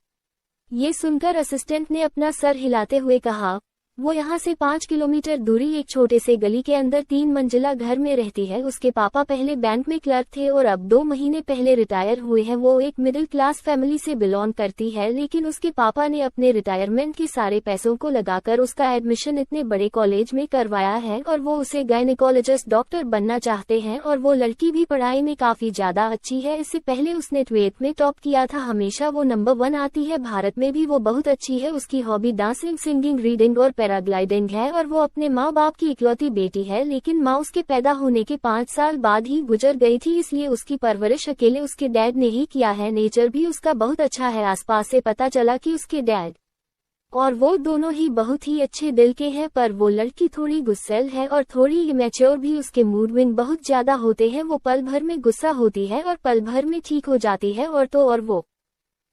Speaker 1: ये सुनकर असिस्टेंट ने अपना सर हिलाते हुए कहा, वो यहाँ से 5 किलोमीटर दूरी एक छोटे से गली के अंदर 3 मंजिला घर में रहती है। उसके पापा पहले बैंक में क्लर्क थे और अब 2 महीने पहले रिटायर हुए हैं। वो एक मिडिल क्लास फैमिली से बिलोंग करती है, लेकिन उसके पापा ने अपने रिटायरमेंट के सारे पैसों को लगाकर उसका एडमिशन इतने बड़े कॉलेज में करवाया है और वो उसे गायनेकोलॉजिस्ट डॉक्टर बनना चाहते हैं। और वो लड़की भी पढ़ाई में काफी ज्यादा अच्छी है। इससे पहले उसने 12th में टॉप किया था, हमेशा वो नंबर 1 आती है। भारत में भी वो बहुत अच्छी है। उसकी हॉबी डांसिंग, सिंगिंग, रीडिंग और पैराग्लाइडिंग है और वो अपने माँ बाप की इकलौती बेटी है। लेकिन माँ उसके पैदा होने के 5 साल बाद ही गुजर गई थी, इसलिए उसकी परवरिश अकेले उसके डैड ने ही किया है। नेचर भी उसका बहुत अच्छा है। आसपास से पता चला कि उसके डैड और वो दोनों ही बहुत ही अच्छे दिल के हैं, पर वो लड़की थोड़ी गुस्सैल है और थोड़ी इमैच्योर भी। उसके मूड विंग बहुत ज्यादा होते हैं। वो पल भर में गुस्सा होती है और पल भर में ठीक हो जाती है और वो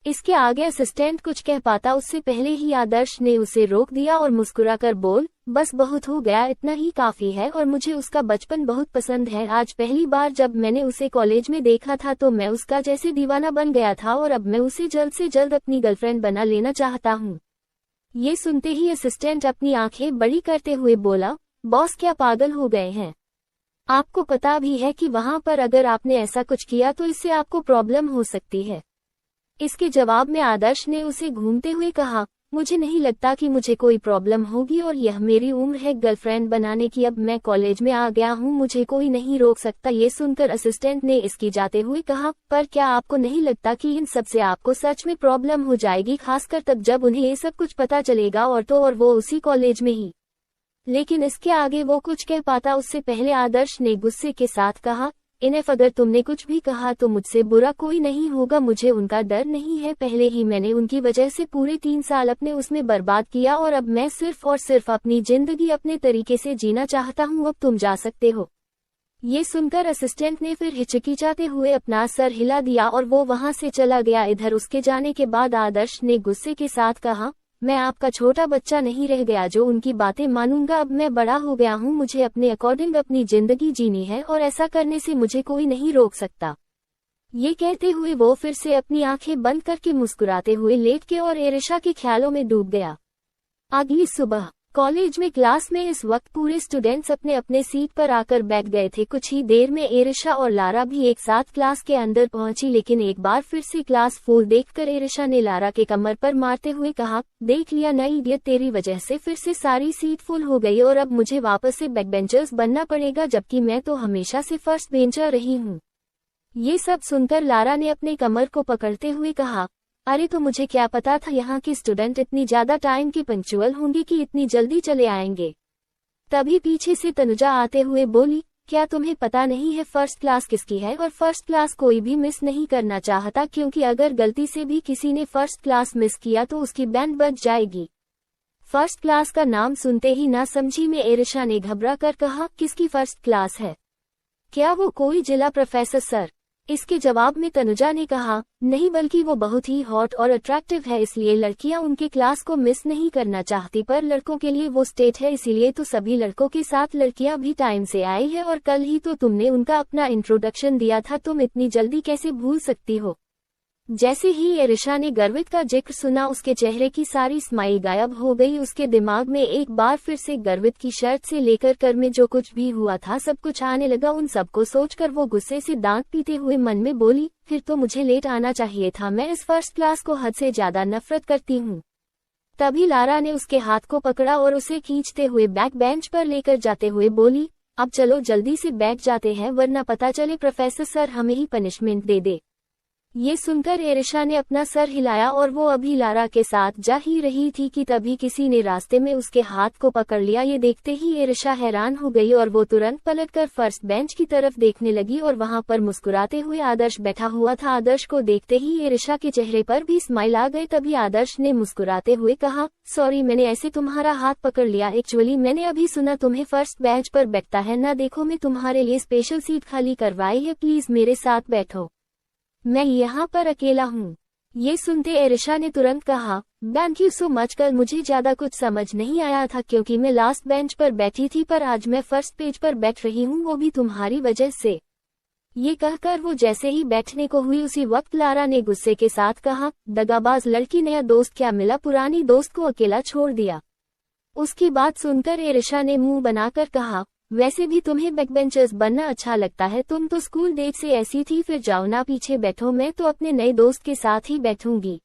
Speaker 1: इसके आगे असिस्टेंट कुछ कह पाता उससे पहले ही आदर्श ने उसे रोक दिया और मुस्कुराकर बोल, बस बहुत हो गया, इतना ही काफी है। और मुझे उसका बचपन बहुत पसंद है। आज पहली बार जब मैंने उसे कॉलेज में देखा था तो मैं उसका जैसे दीवाना बन गया था और अब मैं उसे जल्द से जल्द अपनी गर्लफ्रेंड बना लेना चाहता हूँ। ये सुनते ही असिस्टेंट अपनी आंखें बड़ी करते हुए बोला, बॉस क्या पागल हो गए हैं? आपको पता भी है कि वहाँ पर अगर आपने ऐसा कुछ किया तो इससे आपको प्रॉब्लम हो सकती है। इसके जवाब में आदर्श ने उसे घूमते हुए कहा, मुझे नहीं लगता कि मुझे कोई प्रॉब्लम होगी और यह मेरी उम्र है गर्लफ्रेंड बनाने की। अब मैं कॉलेज में आ गया हूँ, मुझे कोई नहीं रोक सकता। ये सुनकर असिस्टेंट ने इसकी जाते हुए कहा, पर क्या आपको नहीं लगता कि इन सब से आपको सच में प्रॉब्लम हो जाएगी, खासकर तब जब उन्हें ये सब कुछ पता चलेगा और वो उसी कॉलेज में ही। लेकिन इसके आगे वो कुछ कह पाता उससे पहले आदर्श ने गुस्से के साथ कहा, इनफ, अगर तुमने कुछ भी कहा तो मुझसे बुरा कोई नहीं होगा। मुझे उनका डर नहीं है। पहले ही मैंने उनकी वजह से पूरे 3 साल अपने उसमें बर्बाद किया और अब मैं सिर्फ और सिर्फ अपनी जिंदगी अपने तरीके से जीना चाहता हूँ। अब तुम जा सकते हो। ये सुनकर असिस्टेंट ने फिर हिचकिचाते हुए अपना सर हिला दिया और वो वहां से चला गया। इधर उसके जाने के बाद आदर्श ने गुस्से के साथ कहा, मैं आपका छोटा बच्चा नहीं रह गया जो उनकी बातें मानूंगा। अब मैं बड़ा हो गया हूँ, मुझे अपने अकॉर्डिंग अपनी जिंदगी जीनी है और ऐसा करने से मुझे कोई नहीं रोक सकता। ये कहते हुए वो फिर से अपनी आंखें बंद करके मुस्कुराते हुए लेट के और एरिशा के ख्यालों में डूब गया। अगली सुबह कॉलेज में क्लास में इस वक्त पूरे स्टूडेंट्स अपने अपने सीट पर आकर बैठ गए थे। कुछ ही देर में एरिशा और लारा भी एक साथ क्लास के अंदर पहुंची, लेकिन एक बार फिर से क्लास फुल देखकर एरिशा ने लारा के कमर पर मारते हुए कहा, देख लिया ना इडियट, तेरी वजह से फिर से सारी सीट फुल हो गई और अब मुझे वापस से बैक बेंचर्स बनना पड़ेगा, जबकि मैं तो हमेशा से फर्स्ट बेंचर रही हूँ। ये सब सुनकर लारा ने अपने कमर को पकड़ते हुए कहा, अरे तो मुझे क्या पता था यहाँ की स्टूडेंट इतनी ज्यादा टाइम की पंक्चुअल होंगी कि इतनी जल्दी चले आएंगे। तभी पीछे से तनुजा आते हुए बोली, क्या तुम्हें पता नहीं है फर्स्ट क्लास किसकी है? और फर्स्ट क्लास कोई भी मिस नहीं करना चाहता, क्योंकि अगर गलती से भी किसी ने फर्स्ट क्लास मिस किया तो उसकी बैंड बज जाएगी। फर्स्ट क्लास का नाम सुनते ही ना समझी में एरिशा ने घबरा कर कहा, किसकी फर्स्ट क्लास है? क्या वो कोई जिला प्रोफेसर सर? इसके जवाब में तनुजा ने कहा, नहीं, बल्कि वो बहुत ही हॉट और अट्रैक्टिव है, इसलिए लड़कियां उनके क्लास को मिस नहीं करना चाहती, पर लड़कों के लिए वो स्टेट है, इसीलिए तो सभी लड़कों के साथ लड़कियां भी टाइम से आई है। और कल ही तो तुमने उनका अपना इंट्रोडक्शन दिया था, तुम इतनी जल्दी कैसे भूल सकती हो? जैसे ही एरिशा ने गर्वित का जिक्र सुना, उसके चेहरे की सारी स्माइल गायब हो गई। उसके दिमाग में एक बार फिर से गर्वित की शर्ट से लेकर कर में जो कुछ भी हुआ था सब कुछ आने लगा। उन सबको सोचकर वो गुस्से से दांत पीते हुए मन में बोली, फिर तो मुझे लेट आना चाहिए था, मैं इस फर्स्ट क्लास को हद से ज्यादा नफरत करती हूँ। तभी लारा ने उसके हाथ को पकड़ा और उसे खींचते हुए बैक बेंच पर लेकर जाते हुए बोली, अब चलो जल्दी से बैठ जाते हैं, वरना पता चले प्रोफेसर सर हमें ही पनिशमेंट दे दे। ये सुनकर एरिशा ने अपना सर हिलाया और वो अभी लारा के साथ जा ही रही थी कि तभी किसी ने रास्ते में उसके हाथ को पकड़ लिया। ये देखते ही एरिशा हैरान हो गई और वो तुरंत पलटकर फर्स्ट बेंच की तरफ देखने लगी और वहां पर मुस्कुराते हुए आदर्श बैठा हुआ था। आदर्श को देखते ही एरिशा के चेहरे पर भी स्माइल आ गए। तभी आदर्श ने मुस्कुराते हुए कहा, सॉरी, मैंने ऐसे तुम्हारा हाथ पकड़ लिया, एक्चुअली मैंने अभी सुना तुम्हें फर्स्ट बेंच पर बैठता है ना, देखो मैं तुम्हारे लिए स्पेशल सीट खाली करवाई है, प्लीज मेरे साथ बैठो, मैं यहाँ पर अकेला हूँ। ये सुनते एरिशा ने तुरंत कहा, थैंक यू सो मच, कल मुझे ज्यादा कुछ समझ नहीं आया था क्योंकि मैं लास्ट बेंच पर बैठी थी, पर आज मैं फर्स्ट पेज पर बैठ रही हूँ, वो भी तुम्हारी वजह से। ये कहकर वो जैसे ही बैठने को हुई उसी वक्त लारा ने गुस्से के साथ कहा, दगाबाज लड़की, नया दोस्त क्या मिला, पुरानी दोस्त को अकेला छोड़ दिया। उसकी बात सुनकर एरिशा ने मुंह बनाकर कहा, वैसे भी तुम्हें बैकबेंचर्स बनना अच्छा लगता है, तुम तो स्कूल डेज से ऐसी थी, फिर जाओ ना पीछे बैठो, मैं तो अपने नए दोस्त के साथ ही बैठूंगी।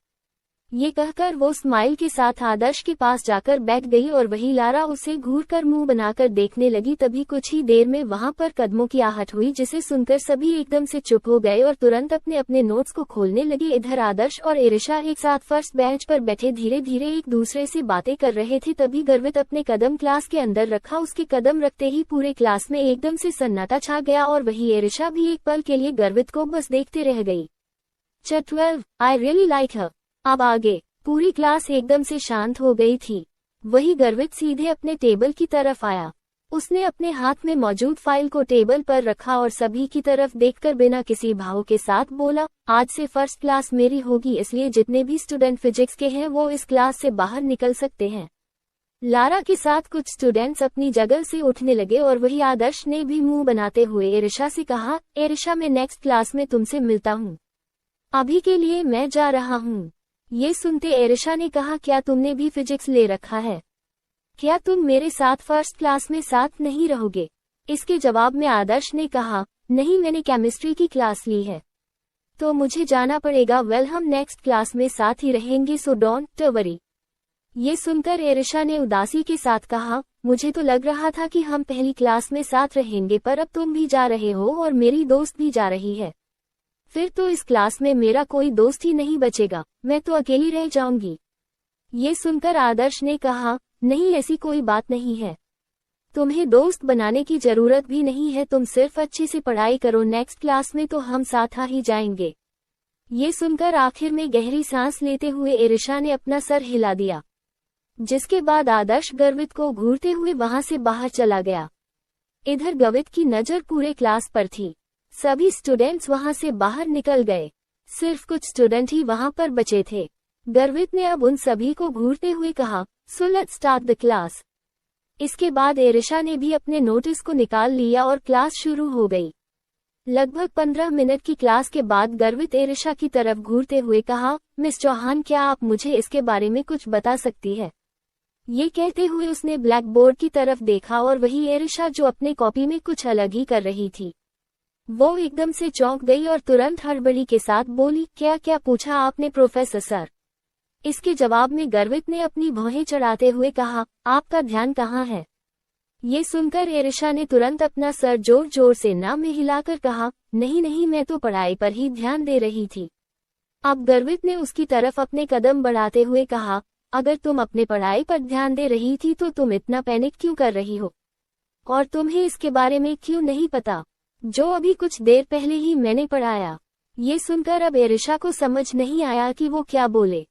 Speaker 1: ये कहकर वो स्माइल के साथ आदर्श के पास जाकर बैठ गई और वही लारा उसे घूरकर मुंह बनाकर देखने लगी। तभी कुछ ही देर में वहां पर कदमों की आहट हुई, जिसे सुनकर सभी एकदम से चुप हो गए और तुरंत अपने अपने नोट्स को खोलने लगे। इधर आदर्श और एरिशा एक साथ फर्स्ट बेंच पर बैठे धीरे धीरे एक दूसरे से बातें कर रहे थे। तभी गर्वित अपने कदम क्लास के अंदर रखा, उसके कदम रखते ही पूरे क्लास में एकदम से सन्नाटा छा गया और वही एरिशा भी एक पल के लिए गर्वित को बस देखते रह गई। चैप्टर 12, आई रियली लाइक हर। अब आगे पूरी क्लास एकदम से शांत हो गई थी। वही गर्वित सीधे अपने टेबल की तरफ आया। उसने अपने हाथ में मौजूद फाइल को टेबल पर रखा और सभी की तरफ देखकर बिना किसी भाव के साथ बोला, आज से फर्स्ट क्लास मेरी होगी, इसलिए जितने भी स्टूडेंट फिजिक्स के हैं वो इस क्लास से बाहर निकल सकते हैं। लारा के साथ कुछ स्टूडेंट्स अपनी जगह से उठने लगे और वही आदर्श ने भी मुंह बनाते हुए एरिशा से कहा, एरिशा, मैं नेक्स्ट क्लास में तुमसे मिलता हूँ, अभी के लिए मैं जा रहा हूँ। ये सुनते एरिशा ने कहा, क्या तुमने भी फिजिक्स ले रखा है? क्या तुम मेरे साथ फर्स्ट क्लास में साथ नहीं रहोगे? इसके जवाब में आदर्श ने कहा, नहीं, मैंने केमिस्ट्री की क्लास ली है, तो मुझे जाना पड़ेगा। वेल, हम नेक्स्ट क्लास में साथ ही रहेंगे, सो डोंट वरी। ये सुनकर एरिशा ने उदासी के साथ कहा, मुझे तो लग रहा था कि हम पहली क्लास में साथ रहेंगे, पर अब तुम भी जा रहे हो और मेरी दोस्त भी जा रही है, फिर तो इस क्लास में मेरा कोई दोस्त ही नहीं बचेगा, मैं तो अकेली रह जाऊंगी। ये सुनकर आदर्श ने कहा, नहीं, ऐसी कोई बात नहीं है, तुम्हें दोस्त बनाने की जरूरत भी नहीं है, तुम सिर्फ अच्छे से पढ़ाई करो, नेक्स्ट क्लास में तो हम साथ ही जाएंगे। ये सुनकर आखिर में गहरी सांस लेते हुए एरिशा ने अपना सर हिला दिया, जिसके बाद आदर्श गर्वित को घूरते हुए वहां से बाहर चला गया। इधर गर्वित की नजर पूरे क्लास पर थी। सभी स्टूडेंट्स वहां से बाहर निकल गए, सिर्फ कुछ स्टूडेंट ही वहां पर बचे थे। गर्वित ने अब उन सभी को घूरते हुए कहा, so let's start the class. इसके बाद एरिशा ने भी अपने नोटिस को निकाल लिया और क्लास शुरू हो गई। लगभग 15 मिनट की क्लास के बाद गर्वित एरिशा की तरफ घूरते हुए कहा, मिस चौहान, क्या आप मुझे इसके बारे में कुछ बता सकती है? ये कहते हुए उसने ब्लैक बोर्ड की तरफ देखा और वही एरिशा जो अपने कॉपी में कुछ अलग ही कर रही थी, वो एकदम से चौंक गई और तुरंत हड़बड़ी के साथ बोली, क्या क्या पूछा आपने प्रोफेसर सर? इसके जवाब में गर्वित ने अपनी भौहें चढ़ाते हुए कहा, आपका ध्यान कहाँ है? ये सुनकर एरिशा ने तुरंत अपना सर जोर जोर से ना में हिलाकर कहा, नहीं नहीं, मैं तो पढ़ाई पर ही ध्यान दे रही थी। अब गर्वित ने उसकी तरफ अपने कदम बढ़ाते हुए कहा, अगर तुम अपने पढ़ाई पर ध्यान दे रही थी तो तुम इतना पैनिक क्यों कर रही हो? और तुम्हें इसके बारे में क्यों नहीं पता, जो अभी कुछ देर पहले ही मैंने पढ़ाया? ये सुनकर अब एरिशा को समझ नहीं आया कि वो क्या बोले,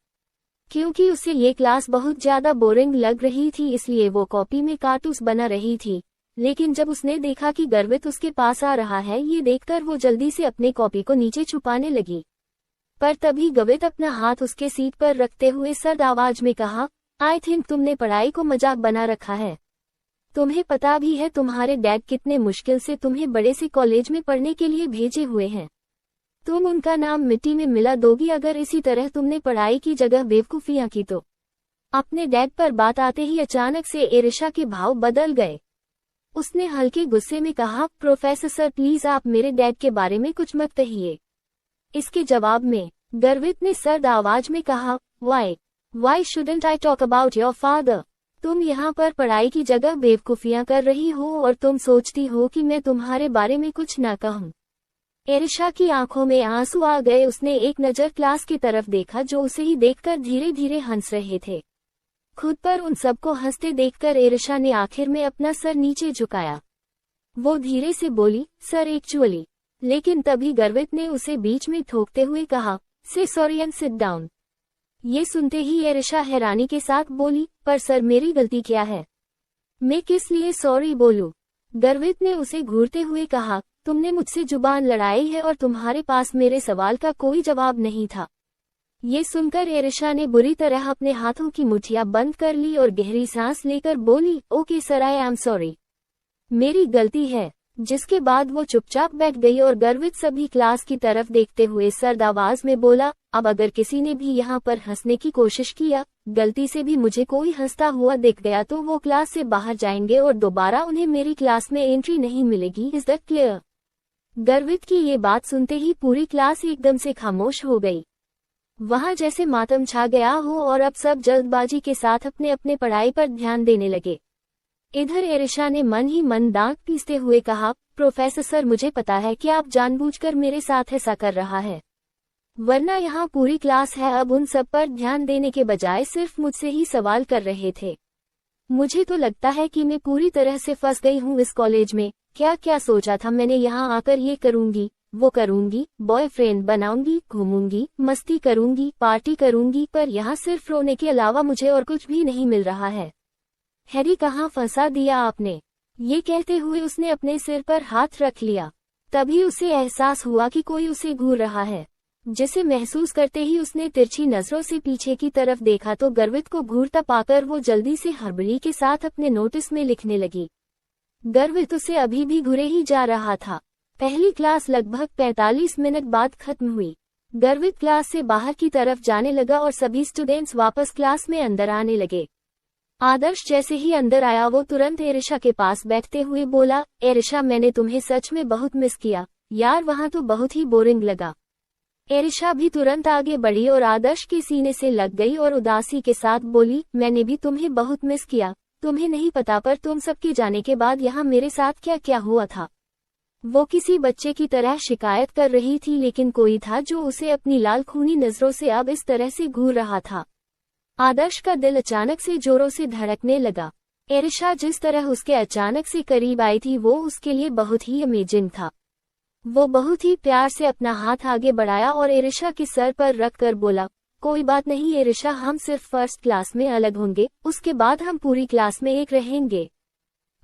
Speaker 1: क्योंकि उसे ये क्लास बहुत ज्यादा बोरिंग लग रही थी, इसलिए वो कॉपी में कार्टून्स बना रही थी। लेकिन जब उसने देखा कि गर्वित उसके पास आ रहा है, ये देखकर वो जल्दी से अपने कॉपी को नीचे छुपाने लगी। पर तभी गर्वित अपना हाथ उसके सीट पर रखते हुए सर्द आवाज में कहा, आई थिंक तुमने पढ़ाई को मजाक बना रखा है। तुम्हें पता भी है तुम्हारे डैड कितने मुश्किल से तुम्हें बड़े से कॉलेज में पढ़ने के लिए भेजे हुए हैं। तुम उनका नाम मिट्टी में मिला दोगी अगर इसी तरह तुमने पढ़ाई की जगह बेवकूफियां की तो। अपने डैड पर बात आते ही अचानक से एरिशा के भाव बदल गए। उसने हल्के गुस्से में कहा, प्रोफेसर सर प्लीज आप मेरे डैड के बारे में कुछ मत कहिए। इसके जवाब में गर्वित ने सर्द आवाज में कहा, why shouldn't I talk about your father? तुम यहाँ पर पढ़ाई की जगह बेवकूफियां कर रही हो और तुम सोचती हो कि मैं तुम्हारे बारे में कुछ ना कहूँ। एरिशा की आंखों में आंसू आ गए। उसने एक नजर क्लास की तरफ देखा जो उसे ही देखकर धीरे धीरे हंस रहे थे। खुद पर उन सबको हंसते देखकर एरिशा ने आखिर में अपना सर नीचे झुकाया। वो धीरे से बोली, सर एक्चुअली। लेकिन तभी गर्वित ने उसे बीच में ठोकते हुए कहा, से सॉरी एंड सिट डाउन। ये सुनते ही एरिशा हैरानी के साथ बोली, पर सर मेरी गलती क्या है? मैं किस लिए सॉरी बोलूं? गर्वित ने उसे घूरते हुए कहा, तुमने मुझसे जुबान लड़ाई है और तुम्हारे पास मेरे सवाल का कोई जवाब नहीं था। ये सुनकर एरिशा ने बुरी तरह अपने हाथों की मुठ्ठियां बंद कर ली और गहरी सांस लेकर बोली, okay sir I am sorry, मेरी गलती है। जिसके बाद वो चुपचाप बैठ गई और गर्वित सभी क्लास की तरफ देखते हुए सर्द आवाज में बोला, अब अगर किसी ने भी यहाँ पर हंसने की कोशिश किया, गलती से भी मुझे कोई हंसता हुआ दिख गया तो वो क्लास से बाहर जाएंगे और दोबारा उन्हें मेरी क्लास में एंट्री नहीं मिलेगी। Is that clear? गर्वित की ये बात सुनते ही पूरी क्लास एकदम से खामोश हो गई। वहां जैसे मातम छा गया हो और अब सब जल्दबाजी के साथ अपने अपने पढ़ाई पर ध्यान देने लगे। इधर एरिशा ने मन ही मन दांत पीसते हुए कहा, प्रोफेसर सर मुझे पता है कि आप जानबूझकर मेरे साथ ऐसा कर रहा है, वरना यहाँ पूरी क्लास है। अब उन सब पर ध्यान देने के बजाय सिर्फ मुझसे ही सवाल कर रहे थे। मुझे तो लगता है कि मैं पूरी तरह से फंस गई हूँ इस कॉलेज में। क्या क्या सोचा था मैंने, यहाँ आकर ये करूँगी वो करूँगी, बॉयफ्रेंड बनाऊंगी, घूमूंगी, मस्ती करूँगी, पार्टी करूँगी, पर यहाँ सिर्फ रोने के अलावा मुझे और कुछ भी नहीं मिल रहा है। हैरी कहाँ फंसा दिया आपने? ये कहते हुए उसने अपने सिर पर हाथ रख लिया। तभी उसे एहसास हुआ कि कोई उसे घूर रहा है, जिसे महसूस करते ही उसने तिरछी नजरों से पीछे की तरफ देखा तो गर्वित को घूरता पाकर वो जल्दी से हड़बड़ी के साथ अपने नोटिस में लिखने लगी। गर्वित उसे अभी भी घूरे ही जा रहा था। पहली क्लास लगभग 45 मिनट बाद खत्म हुई। गर्वित क्लास से बाहर की तरफ जाने लगा और सभी स्टूडेंट्स वापस क्लास में अंदर आने लगे। आदर्श जैसे ही अंदर आया वो तुरंत एरिशा के पास बैठते हुए बोला, एरिशा मैंने तुम्हें सच में बहुत मिस किया यार, वहाँ तो बहुत ही बोरिंग लगा। एरिशा भी तुरंत आगे बढ़ी और आदर्श के सीने से लग गई और उदासी के साथ बोली, मैंने भी तुम्हें बहुत मिस किया। तुम्हें नहीं पता पर तुम सबके जाने के बाद यहाँ मेरे साथ क्या क्या हुआ था। वो किसी बच्चे की तरह शिकायत कर रही थी, लेकिन कोई था जो उसे अपनी लाल खूनी नजरों से अब इस तरह से घूर रहा था। आदर्श का दिल अचानक से जोरों से धड़कने लगा। एरिशा जिस तरह उसके अचानक से करीब आई थी वो उसके लिए बहुत ही अमेजिंग था। वो बहुत ही प्यार से अपना हाथ आगे बढ़ाया और एरिशा के सर पर रख कर बोला, कोई बात नहीं एरिशा, हम सिर्फ फर्स्ट क्लास में अलग होंगे, उसके बाद हम पूरी क्लास में एक रहेंगे।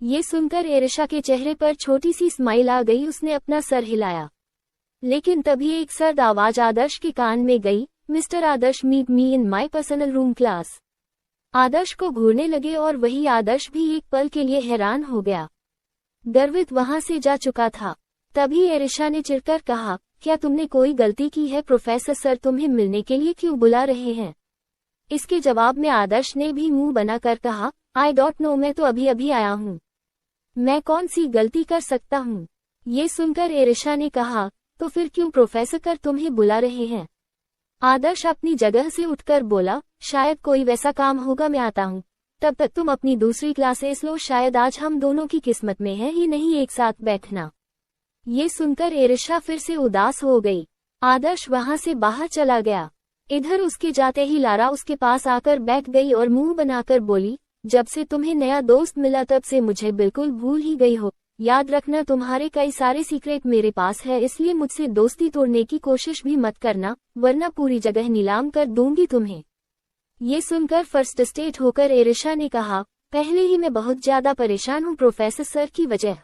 Speaker 1: ये सुनकर एरिशा के चेहरे पर छोटी सी स्माइल आ गई। उसने अपना सर हिलाया, लेकिन तभी एक सर्द आवाज आदर्श के कान में गई, mister Adarsh, meet me in my personal room class. Adarsh को घूरने लगे और वही आदर्श भी एक पल के लिए हैरान हो गया। गर्वित वहां से जा चुका था। तभी एरिशा ने चिढ़कर कहा, क्या तुमने कोई गलती की है? प्रोफेसर सर तुम्हें मिलने के लिए क्यों बुला रहे हैं? इसके जवाब में आदर्श ने भी मुंह बनाकर कहा, आई डोंट नो, मैं तो अभी अभी आया हूँ, मैं कौन सी गलती कर सकता हूँ। ये सुनकर एरिशा ने कहा, तो फिर क्यों प्रोफेसर कर तुम्हें बुला रहे हैं? आदर्श अपनी जगह से उठकर बोला, शायद कोई वैसा काम होगा, मैं आता हूँ, तब तक तुम अपनी दूसरी क्लासेस लो, शायद आज हम दोनों की किस्मत में है ही नहीं एक साथ बैठना। ये सुनकर एरिशा फिर से उदास हो गई। आदर्श वहां से बाहर चला गया। इधर उसके जाते ही लारा उसके पास आकर बैठ गई और मुंह बनाकर बोली, जब से तुम्हें नया दोस्त मिला तब से मुझे बिल्कुल भूल ही गई हो। याद रखना तुम्हारे कई सारे सीक्रेट मेरे पास है, इसलिए मुझसे दोस्ती तोड़ने की कोशिश भी मत करना, वरना पूरी जगह नीलाम कर दूंगी तुम्हें। ये सुनकर फर्स्ट स्टेट होकर एरिशा ने कहा, पहले ही मैं बहुत ज्यादा परेशान हूँ प्रोफेसर सर की वजह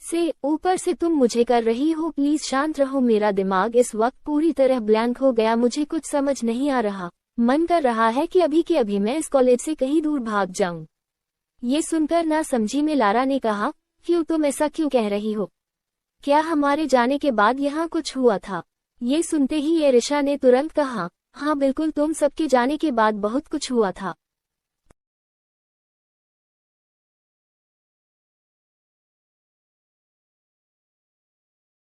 Speaker 1: से, ऊपर से तुम मुझे कर रही हो। प्लीज शांत रहो, मेरा दिमाग इस वक्त पूरी तरह ब्लैंक हो गया, मुझे कुछ समझ नहीं आ रहा। मन कर रहा है कि अभी के अभी मैं इस कॉलेज से कहीं दूर भाग जाऊं। ये सुनकर ना समझी में लारा ने कहा, क्यों, तुम ऐसा क्यों कह रही हो? क्या हमारे जाने के बाद यहाँ कुछ हुआ था? ये सुनते ही एरिशा ने तुरंत कहा, हाँ बिल्कुल, तुम सबके जाने के बाद बहुत कुछ हुआ था।